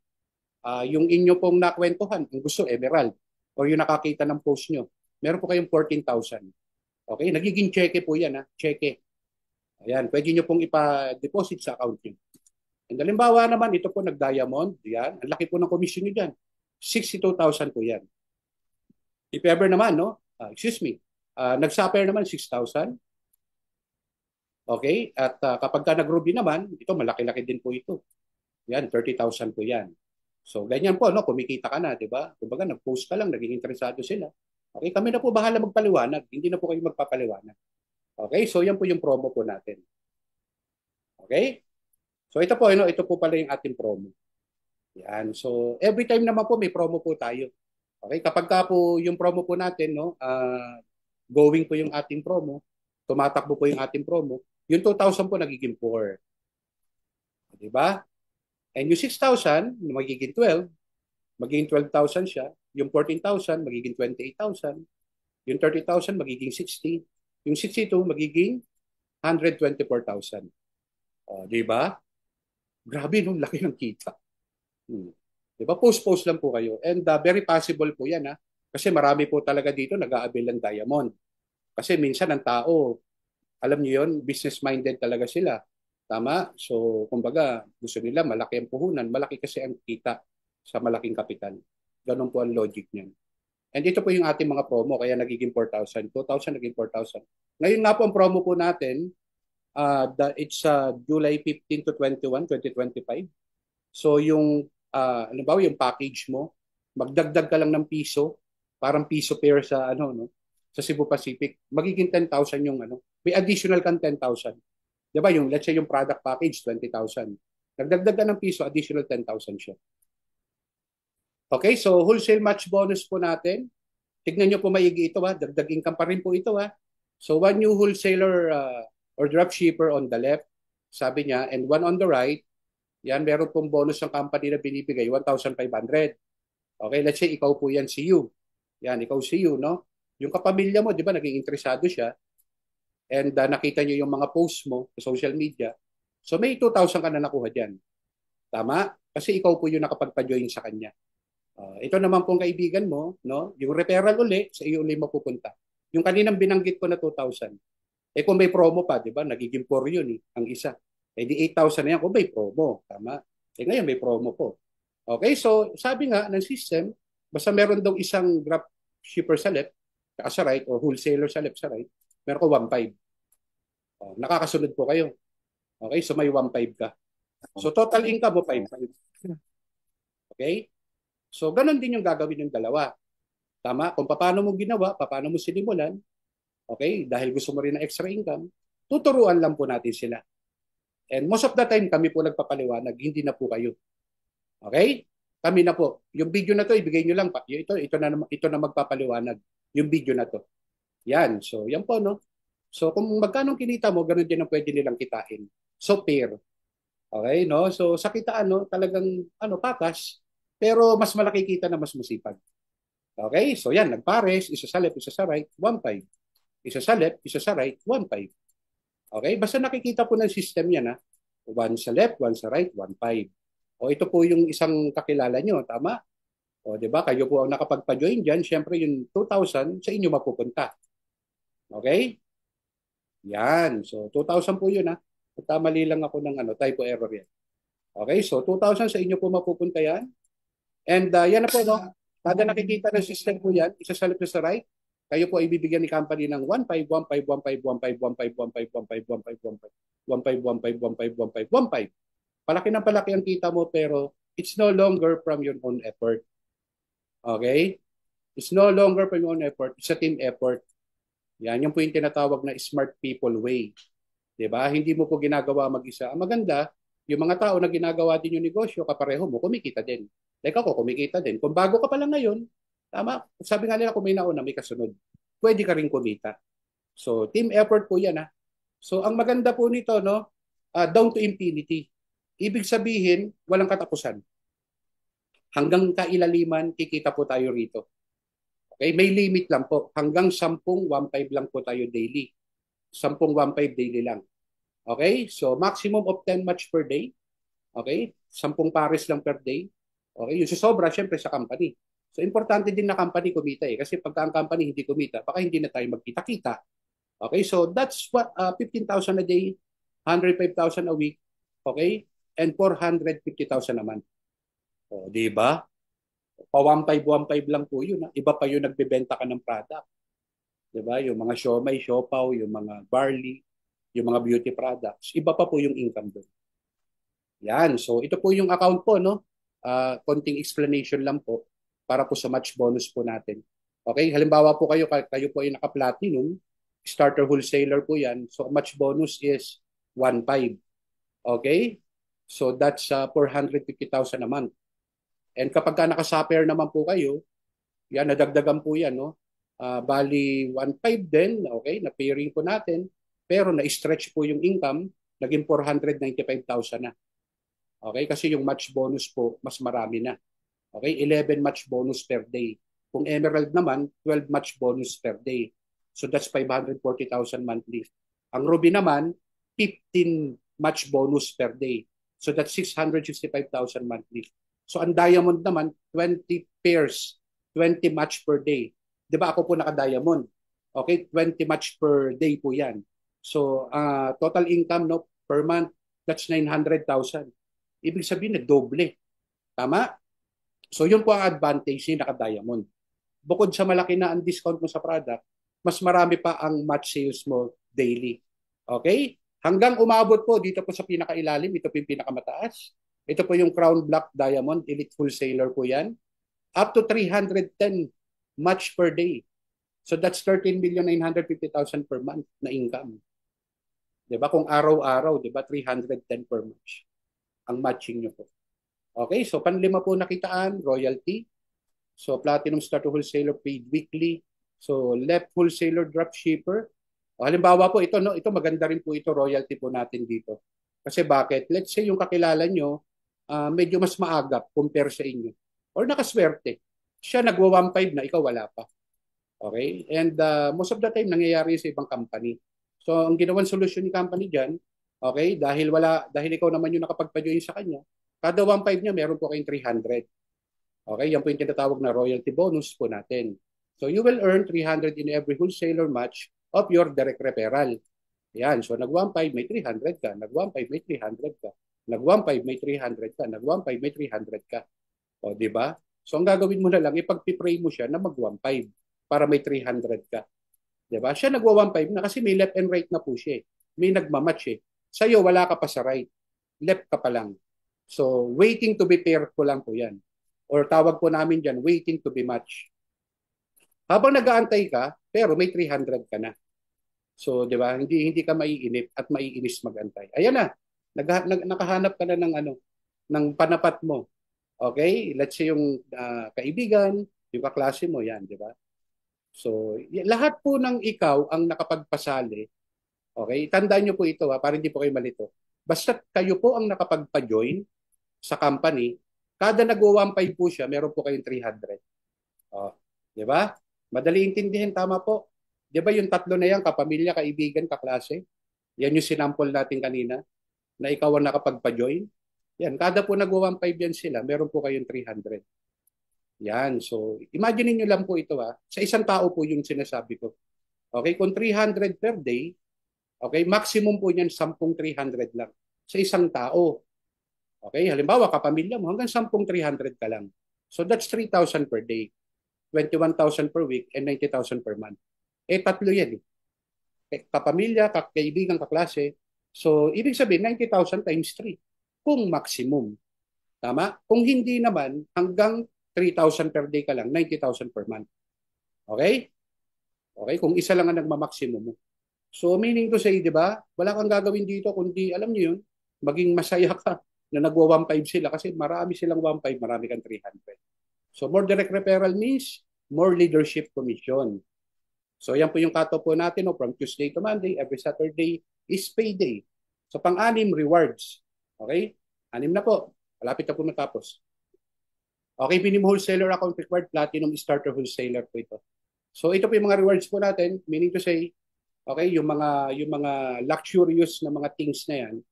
yung inyo pong nakwentuhan, kung gusto, emerald, o yung nakakita ng post nyo, meron po kayong 14,000. Okay? Nagiging cheque po yan, ha? Cheque. Ayan, pwede nyo pong ipa-deposit sa account nyo. And halimbawa naman, ito po nag-diamond, yan, ang laki po ng commission nyo dyan. 62,000 po yan. If ever naman, no? Nag-sapphire naman, 6,000. Okay? At kapag ka nag-ruby naman, ito, malaki-laki din po ito. Yan, 30,000 po yan. So, ganyan po, no? Kumikita ka na, di ba? Kumbaga, nag-post ka lang, naging interesado sila. Okay, kami na po bahala magpaliwanag. Hindi na po kayo magpapaliwanag. Okay, so yan po yung promo po natin. Okay? So ito po, ito po pala yung ating promo. Yan. So every time naman po may promo po tayo. Okay, kapag ka po yung promo po natin, no, going po yung ating promo, tumatakbo po yung ating promo, yung 2,000 po nagiging 4. Di ba? And yung 6,000, magiging 12, magiging 12,000 siya. Yung 14,000, magiging 28,000. Yung 30,000, magiging 60. Yung 62, magiging 124,000. Di ba? Grabe, no? Laki ng kita. Di ba? Post-post lang po kayo. And very possible po yan, ha? Kasi marami po talaga dito nag-aabil ng diamond. Kasi minsan ang tao, alam niyo yon, business-minded talaga sila. Tama? So, kumbaga, gusto nila malaki ang puhunan. Malaki kasi ang kita sa malaking kapital. Ganun po ang logic niyan. And ito po yung ating mga promo, kaya nagiging 4,000. 2,000 naging 4,000. Ngayon nga po ang promo po natin, it's July 15 to 21, 2025. So yung, halimbawa yung package mo, magdagdag ka lang ng piso, parang piso pair sa, sa Cebu Pacific, magiging 10,000 yung may additional kang 10,000. Diba yung, let's say yung product package, 20,000. Nagdagdag ka ng piso, additional 10,000 siya. Okay, so wholesale match bonus po natin. Tignan nyo po maigi ito, ha. Dagdag income pa rin po ito, ha. So one new wholesaler or dropshipper on the left, sabi niya, and one on the right, Yan, meron pong bonus ng company na binibigay, 1,500. Okay, let's say ikaw po yan si you. Yan, ikaw si you, no? Yung kapamilya mo, di ba, naging interesado siya and nakita niyo yung mga posts mo sa social media. So may 2,000 ka na nakuha dyan. Tama? Kasi ikaw po yung nakapagpa-join sa kanya. Ito naman pong kaibigan mo, no? Yung referral uli, sa iyo uli mapupunta. Yung kaninang binanggit ko na 2,000. Eh kung may promo pa, di ba? Nagiging 4 yun ang isa. Eh di 8,000 na yan kung may promo. Tama? Eh ngayon may promo po. Okay, so sabi nga ng system, basta meron daw isang drop shipper sa left, sa right, o wholesaler sa left, sa right, meron ko 1,500. Nakakasunod po kayo. Okay, so may 1,500 ka. So total income mo 5,500. Okay? So ganun din yung gagawin ng dalawa. Tama? Kung paano mo ginawa, paano mo sinimulan, okay, dahil gusto mo rin ng extra income, tuturuan lang po natin sila. And most of the time, kami po nagpapaliwanag, hindi na po kayo. Okay? Kami na po. Yung video na to, ibigay nyo lang. Ito na magpapaliwanag. Yung video na to. Yan. So, yan po, no? So, kung magkano kinita mo, ganun din ang pwede nilang kitain. So, pair. Okay, no? So, sa kitaan, no, talagang, patas. Pero mas malaki kita na mas masipag. Okay? So, yan. Nagpares. Isa sa left, isa sa right. 1,500. Isa sa left, isa sa right. 1,500. Okay? Basta nakikita po ng system yan, ha? One sa left, one sa right, 1,500. O ito po yung isang kakilala nyo, tama? O di ba? Kayo po ang nakapagpa-join diyan, syempre yung 2,000 sa inyo mapupunta. Okay? Yan. So 2,000 po yun, ha. Tamali lang ako ng typo error yan. Okay? So 2,000 sa inyo po mapupunta yan. And yan na po, no? Kada nakikita ng system po yan, isa sa left sa right, kayo po ay bibigyan ni company ng 1,500, 1,500, 1,500, 1,500, 1,500, 1,500, 1,500, 1,500, 1,500, 1,500, 1,500. Palaki ng palaki ang kita mo pero it's no longer from your own effort. Okay? It's no longer from your own effort. It's a team effort. Yan yung po yung tinatawag na smart people way. Diba? Hindi mo po ginagawa mag-isa. Ang maganda, yung mga tao na ginagawa din yung negosyo, kapareho mo, kumikita din. Like ako, kumikita din. Kung bago ka pa lang ngayon, tama, sabi nga nila kung may nauna, may kasunod. Pwede ka rin kumita. So, team effort po yan, ha. So, ang maganda po nito, no, down to infinity. Ibig sabihin, walang katapusan. Hanggang kailaliman, kikita po tayo rito. Okay? May limit lang po. Hanggang 10, 1,500 lang po tayo daily. 10, 1,500 daily lang. Okay? So, maximum of 10 match per day. Okay? 10 pares lang per day. Okay? Yung sobra, syempre sa company. So, importante din na company kumita eh. Kasi pagka ang company hindi kumita, baka hindi na tayo magkita-kita. Okay? So, that's what 15,000 a day, 105,000 a week. Okay? And 450,000 naman. O, di ba? Pa 1,500 lang po yun. Ha? Iba pa yung nagbebenta ka ng product. Di ba? Yung mga siomay, siopaw, yung mga barley, yung mga beauty products. Iba pa po yung income doon. Yan. So, ito po yung account po, no? Konting explanation lang po para po sa match bonus po natin. Okay? Halimbawa po kayo po ay naka-platinum, starter wholesaler po yan. So, match bonus is 1,500. Okay? So that's 450,000 a month. And kapag ka naka-supper naman po kayo, yan, nadagdagan po yan, no? Bali 1,500 din, okay, na pairing po natin, pero na-stretch po yung income, naging 495,000 na. Okay, kasi yung match bonus po, mas marami na. Okay, 11 match bonus per day. Kung Emerald naman, 12 match bonus per day. So that's 540,000 monthly. Ang Ruby naman, 15 match bonus per day. So that's 665,000 monthly. So ang Diamond naman, 20 pairs, 20 match per day. 'Di ba ako po naka-Diamond? Okay, 20 match per day po 'yan. So total income no per month, that's 900,000. Ibig sabihin nagdoble. Tama? So yun po ang advantage ni naka-Diamond. Bukod sa malaki na ang discount mo sa product, mas marami pa ang match sales mo daily. Okay? Hanggang umabot po dito po sa pinakailalim, ito po yung pinakamataas. Ito po yung Crown Black Diamond, Elite Wholesaler po yan. Up to 310 match per day. So that's 13,950,000 per month na income. 'Di ba? Kung araw-araw, 'di ba? 310 per match ang matching nyo po. Okay, so panlima po nakitaan, royalty. So Platinum Starter Wholesaler paid weekly. So left wholesaler dropshipper. O, halimbawa po ito, no, ito maganda rin po ito royalty po natin dito. Kasi bakit? Let's say yung kakilala nyo, medyo mas maagap compare sa inyo. Or nakaswerte. Siya nagwa 1.5 na, ikaw wala pa. Okay? And most of the time, nangyayari sa ibang company. So, ang ginawang solusyon ni company dyan, okay, dahil ikaw naman yung nakapagpa-join sa kanya, kada 1.5 niya, meron po kayong 300. Okay? Yan po yung tinatawag na royalty bonus po natin. So, you will earn 300 in every wholesaler match of your direct referral. Yan. So, nag-1.5, may 300 ka. Nag-1.5, may 300 ka. Nag-1.5, may 300 ka. Nag-1.5, may 300 ka. O, di ba? So, ang gagawin mo na lang, ipag-pray mo siya na mag-1.5 para may 300 ka. Di ba? Siya nagwa 1.5 na kasi may left and right na po siya. May nagmamatch eh. Sa'yo, wala ka pa sa right. Left ka pa lang. So, waiting to be paired ko lang po yan. Or tawag po namin dyan, waiting to be matched. Habang nag-aantay ka, pero may 300 ka na. So, di ba? Hindi ka maiinip at maiinis mag-antay. Ayan na. Nakahanap ka na ng ng panapat mo. Okay? Let's say yung kaibigan, yung kaklase mo, yan, di ba? So, lahat po ng ikaw ang nakapagpasali, okay? Tandaan nyo po ito para hindi po kayo malito. Basta kayo po ang nakapagpa-join sa company, kada nag-1.5 po siya, meron po kayong 300. Oh, di ba? Madali intindihin, tama po. Di ba yung tatlo na yan, kapamilya, kaibigan, kaklase? Yan yung sinample natin kanina, na ikaw ang nakapagpa-join. Yan, kada po nag-1.5 yan sila, meron po kayong 300. Yan. So, imagine niyo lang po ito sa isang tao po yung sinasabi ko. Okay, kung 300 per day, okay, maximum po niyan 10 300 lang sa isang tao. Okay, halimbawa kapamilya mo hanggang 10 300 ka lang. So that's 3,000 per day, 21,000 per week, and 90,000 per month. Tatlo yan eh. Kapamilya, kaibigan, kaklase. So, ibig sabihin 90,000 times 3 kung maximum. Tama? Kung hindi naman, hanggang 3,000 per day ka lang, 90,000 per month. Okay? Okay, kung isa lang ang nagma-maximum mo. So, meaning to say, di ba, wala kang gagawin dito kundi, alam niyo yun, maging masaya ka na nagwa 1.5 sila kasi marami silang 1.5, marami kang 300. So, more direct referral means more leadership commission. So, yan po yung cut-off po natin from Tuesday to Monday, every Saturday is payday. So, pang-anim, rewards. Okay? 6 na po. Malapit na po matapos. Okay, minimum wholesaler account required, platinum starter wholesaler po ito. So ito po yung mga rewards po natin, meaning to say, okay, yung mga luxurious na mga things na yan,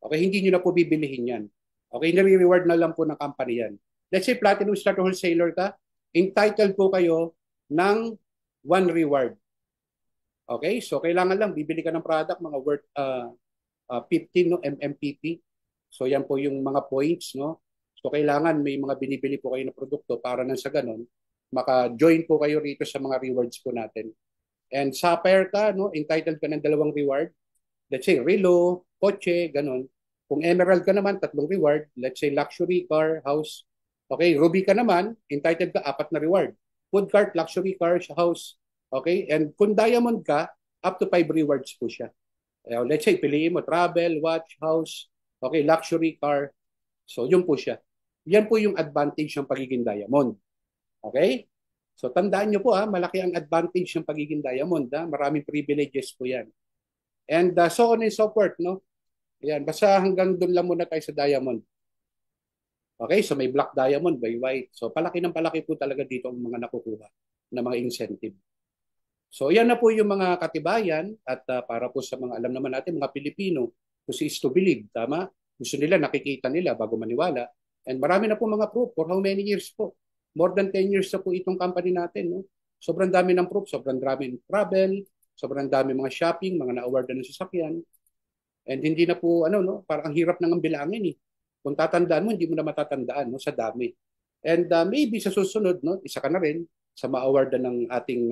okay, hindi niyo na po bibilihin yan. Okay, nire-reward na lang po ng company yan. Let's say platinum starter wholesaler ka, entitled po kayo ng 1 reward. Okay, so kailangan lang bibili ka ng product mga worth 15 no MMPP. So yan po yung mga points no. So kailangan may mga binibili po kayo na produkto para nang sa ganun, maka-join po kayo rito sa mga rewards po natin. And sapphire ka, no, entitled ka ng 2 reward. Let's say relo, kotse, ganun. Kung emerald ka naman, 3 reward. Let's say luxury car, house. Okay, ruby ka naman, entitled ka 4 na reward. Food cart, luxury car, house. Okay, and kung diamond ka, up to 5 rewards po siya. Let's say piliin mo travel, watch, house, okay, luxury car. So yun po siya. Yan po yung advantage ng pagiging diamond. Okay? So tandaan nyo po malaki ang advantage ng pagiging diamond. Maraming privileges po yan. And so on and so forth, no? Yan, basta hanggang doon lang muna tayo sa diamond. Okay, so may black diamond, by white. So palaki ng palaki po talaga dito ang mga nakukuha na mga incentive. So yan na po yung mga katibayan at para po sa mga alam naman natin, mga Pilipino, to see is to believe, tama? Gusto nila, nakikita nila bago maniwala. And marami na po mga proof. For how many years po? More than 10 years na po itong company natin. No? Sobrang dami ng proof, sobrang dami ng travel, sobrang dami mga shopping, mga na-award na ng sasakyan. And hindi na po, parang ang hirap nang bilangin eh. Kung tatandaan mo, hindi mo na matatandaan sa dami. And maybe sa susunod, isa ka na rin sa ma-award ng ating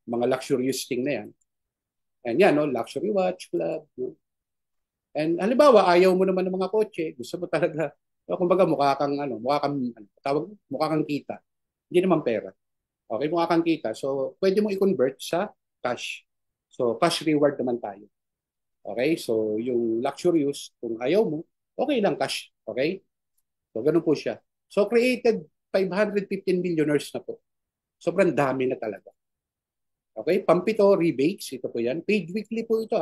mga luxurious thing na yan. And yan, luxury watch club. No? And halimbawa, ayaw mo naman ng mga kotse, gusto mo talaga, kumbaga mukha kang kita. Hindi naman pera. Okay, mukha kang kita. So, pwede mo i-convert sa cash. So, cash reward naman tayo. Okay, so yung luxurious, kung ayaw mo, okay lang cash. Okay? So, ganun po siya. So, created 515 millionaires na po. Sobrang dami na talaga. Okay, pampito, rebates, ito po yan. Paid weekly po ito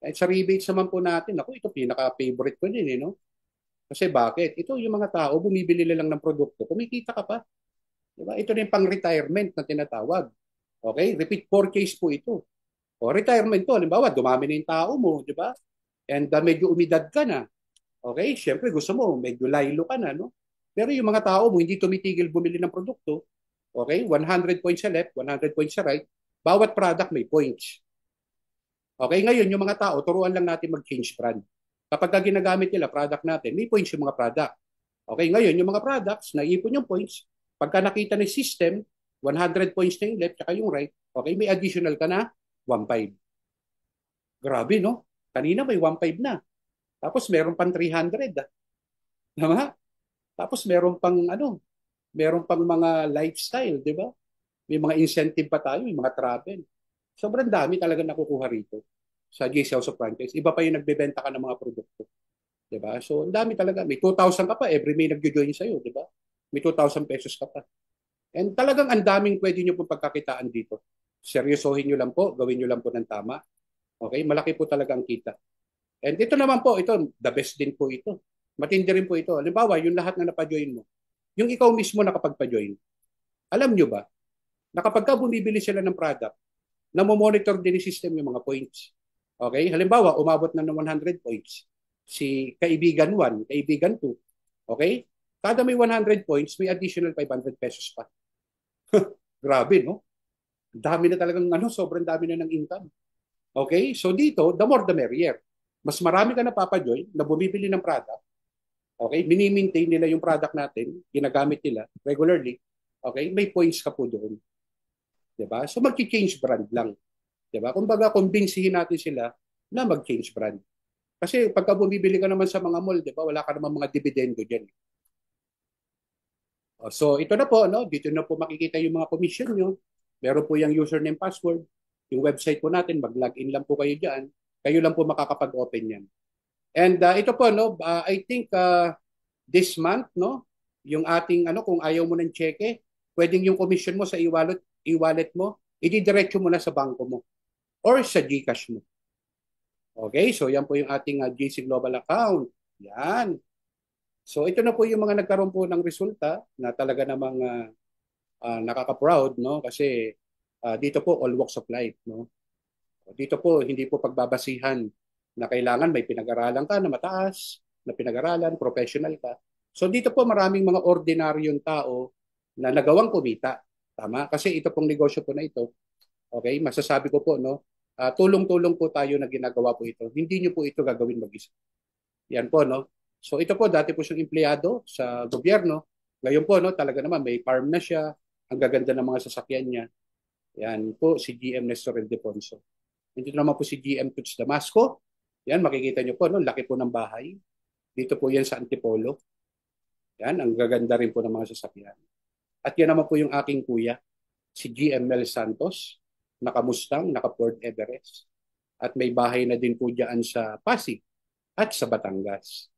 At sa rebates naman po natin, ito pinaka-favorite ko din no? Kasi bakit? Ito yung mga tao, bumibili lang ng produkto, kumikita ka pa. Diba? Ito na yung pang-retirement na tinatawag. Okay? Repeat purchase po ito. O retirement to, halimbawa, dumami na yung tao mo, di ba? And medyo umidad ka na. Okay? Siyempre, gusto mo, medyo laylo ka na, no? Pero yung mga tao mo, hindi tumitigil bumili ng produkto. Okay? 100 points sa left, 100 points sa right. Bawat product may points. Okay? Ngayon, yung mga tao, turuan lang natin mag-change brand. Kapag ginagamit nila product natin, may points yung mga product. Okay? Ngayon, yung mga products, naipon yung points. Pagka nakita ng system, 100 points na yung left, tsaka yung right, okay, may additional ka na 1.5. Grabe, no? Kanina may 1.5 na. Tapos meron pang 300. Tama? Tapos meron pang mga lifestyle, di ba? May mga incentive pa tayo, may mga travel. Sobrang dami talaga nakukuha rito sa JC House of Franchise. Iba pa yung nagbebenta ka ng mga produkto. Di ba? So, ang dami talaga. May 2,000 ka pa, every May nag-join sa'yo, di ba? May 2,000 pesos ka pa. And talagang ang daming pwede nyo pong pagkakitaan dito. Seryosohin nyo lang po, gawin nyo lang po ng tama. Okay? Malaki po talaga ang kita. And ito naman po, ito, the best din po ito. Matindi rin po ito. Halimbawa, yung lahat na napajoin mo, yung ikaw mismo nakapagpa-join, alam nyo ba, na kapag ka bumibili sila ng product, namomonitor din yung system yung mga points. Okay? Halimbawa, umabot na ng 100 points. Si kaibigan 1, kaibigan 2. Okay? Kada may 100 points, may additional 500 pesos pa. Grabe, no? Dami na talagang, sobrang dami na ng income. Okay? So dito, the more the merrier. Mas marami ka napapajoin na bumibili ng product. Okay? Mini-maintain nila yung product natin, ginagamit nila regularly. Okay? May points ka po doon. Diba? So mag-change brand lang. Diba? Kumbaga, kumbinsihin natin sila na mag-change brand. Kasi pagka bumibili ka naman sa mga mall, diba, wala ka naman mga dividendo dyan. So ito na po, no? Dito na po makikita yung mga commission nyo. Meron po yung username, password. Yung website po natin, mag-login lang po kayo dyan. Kayo lang po makakapag-open yan. And ito po, no? I think this month, no? Yung ating, kung ayaw mo ng cheque, pwedeng yung commission mo sa e-wallet mo, ididiretso mo na sa bangko mo or sa GCash mo. Okay, so yan po yung ating GC Global account. Yan. So ito na po yung mga nagkaroon po ng resulta na talaga namang nakaka-proud, no? Kasi dito po all walks of life, no? Dito po hindi po pagbabasihan na kailangan may pinag-aralan ka na mataas, na pinag-aralan, professional ka. So dito po maraming mga ordinaryong tao na nagawang kumita. Tama? Kasi ito pong negosyo po na ito, okay, masasabi ko po, no? Tulong-tulong po tayo na ginagawa po ito. Hindi nyo po ito gagawin mag-isa. Yan po, no? So ito po, dati po siyang empleyado sa gobyerno. Ngayon po, no, talaga naman may farm na siya. Ang gaganda ng mga sasakyan niya. Yan po si GM Nestor Ildefonso. Dito naman po si GM Tuts Damasco. Yan, makikita nyo po, no, laki po ng bahay. Dito po yan sa Antipolo. Yan, ang gaganda rin po ng mga sasakyan. At yan naman po yung aking kuya, si GM Mel Santos, naka-Mustang, naka-Ford Everest. At may bahay na din po dyan sa Pasig at sa Batangas.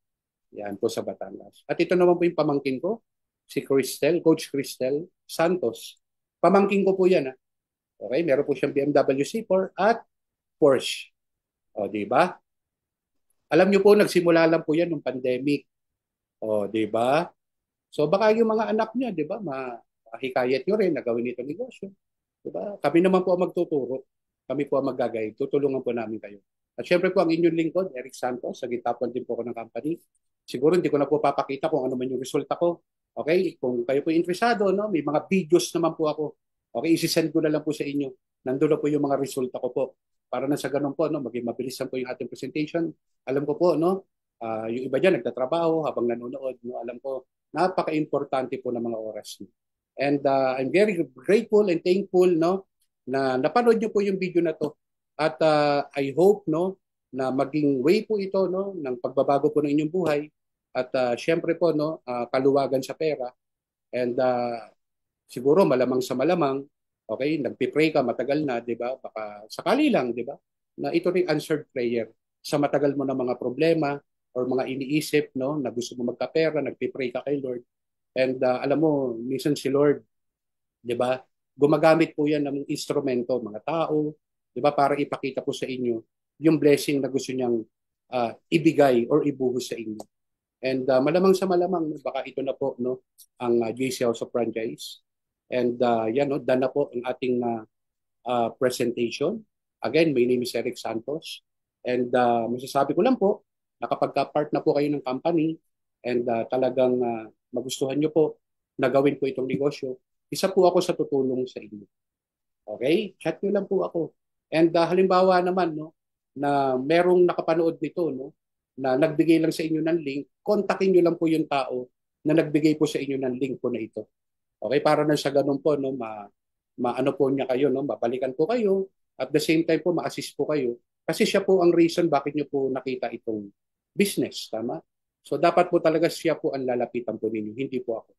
Yan po sa Batangas. At ito naman po yung pamangkin ko, si Coach Cristel Santos. Pamangkin ko po yan. Okay, meron po siyang BMW C4 at Porsche. O, di ba? Alam niyo po, nagsimula lang po yan nung pandemic. O, di ba? So baka yung mga anak niya, di ba, mahikayat nyo rin na gawin ito negosyo. Di ba? Kami naman po ang magtuturo. Kami po ang mag-guide. Tutulungan po namin kayo. At syempre po ang inyong lingkod, Eric Santos, sa gitapon din po ako ng company. Siguro hindi ko na po papakita kung ano man yung resulta ko. Okay? Kung kayo po interesado, no? May mga videos naman po ako. Okay? Isisend ko na lang po sa inyo. Nandun na po yung mga resulta ko po. Para na sa ganun po, no? Maging mabilisan po yung ating presentation. Alam ko po, no? Yung iba dyan, nagtatrabaho habang nanonood. No? Alam ko, napaka-importante po ng mga oras niyo. And I'm very grateful and thankful, no, na napanood niyo po yung video na to. At I hope, no, na maging way po ito, no, ng pagbabago po ng inyong buhay. At syempre po, no, kaluwagan sa pera. And siguro malamang sa malamang, okay, nagpipray ka matagal na, 'di ba? Baka sakali lang, 'di ba? Na ito ring answered prayer sa matagal mo na mga problema or mga iniisip, no, na gusto mo magkapera, nagpipray ka kay Lord. And alam mo, minsan si Lord, 'di ba? Gumagamit po 'yan ng instrumento, mga tao, 'di ba, para ipakita po sa inyo yung blessing na gusto niyang ibigay or ibuhos sa inyo. And malamang sa malamang, no, baka ito na po no, ang JC House of Franchise. And yan, no, done na po ang ating presentation. Again, my name is Eric Santos. And masasabi ko lang po, na kapag part na po kayo ng company and talagang magustuhan nyo po na gawin po itong negosyo, isa po ako sa tutulong sa inyo. Okay? Chat nyo lang po ako. And halimbawa naman, no, na merong nakapanood nito, no, na nagbigay lang sa inyo ng link, kontakin nyo lang po yung tao na nagbigay po sa inyo ng link po na ito. Okay? Para na sa ganun po, no, maano po niya kayo, no, mabalikan po kayo, at the same time po, ma-assist po kayo. Kasi siya po ang reason bakit nyo po nakita itong business, tama? So dapat po talaga siya po ang lalapitan po ninyo, hindi po ako.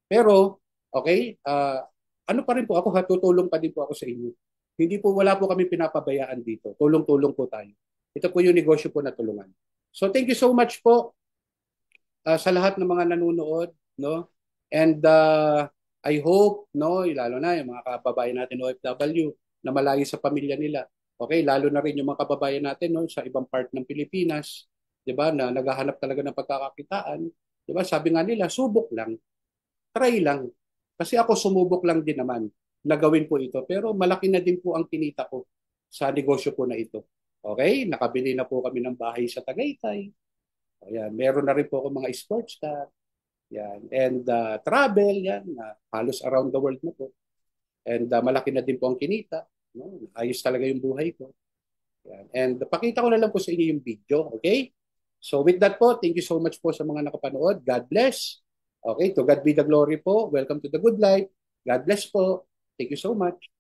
Pero, okay, ano pa rin po ako, tutulong pa din po ako sa inyo. Hindi po, wala po kami pinapabayaan dito. Tulong-tulong po tayo. Ito po yung negosyo po na tulungan. So thank you so much po sa lahat ng mga nanonood, no? And I hope, no, lalo na yung mga kababayan natin OFW na malayo sa pamilya nila. Okay, lalo na rin yung mga kababayan natin, no, sa ibang part ng Pilipinas, 'di ba, na naghahanap talaga ng pagkakakitaan, 'di ba? Sabi nga nila, subok lang, try lang. Kasi ako sumubok lang din naman na gawin po ito, pero malaki na din po ang kinita ko sa negosyo po na ito. Okay, nakabili na po kami ng bahay sa Tagaytay. Ayan, meron na rin po ako mga sports car. Yan. And travel, yan. Halos around the world na po. And malaki na din po ang kinita. No? Ayos talaga yung buhay ko. Yan. And pakita ko na lang po sa inyo yung video. Okay? So with that po, thank you so much po sa mga nakapanood. God bless. Okay, to God be the glory po. Welcome to the good life. God bless po. Thank you so much.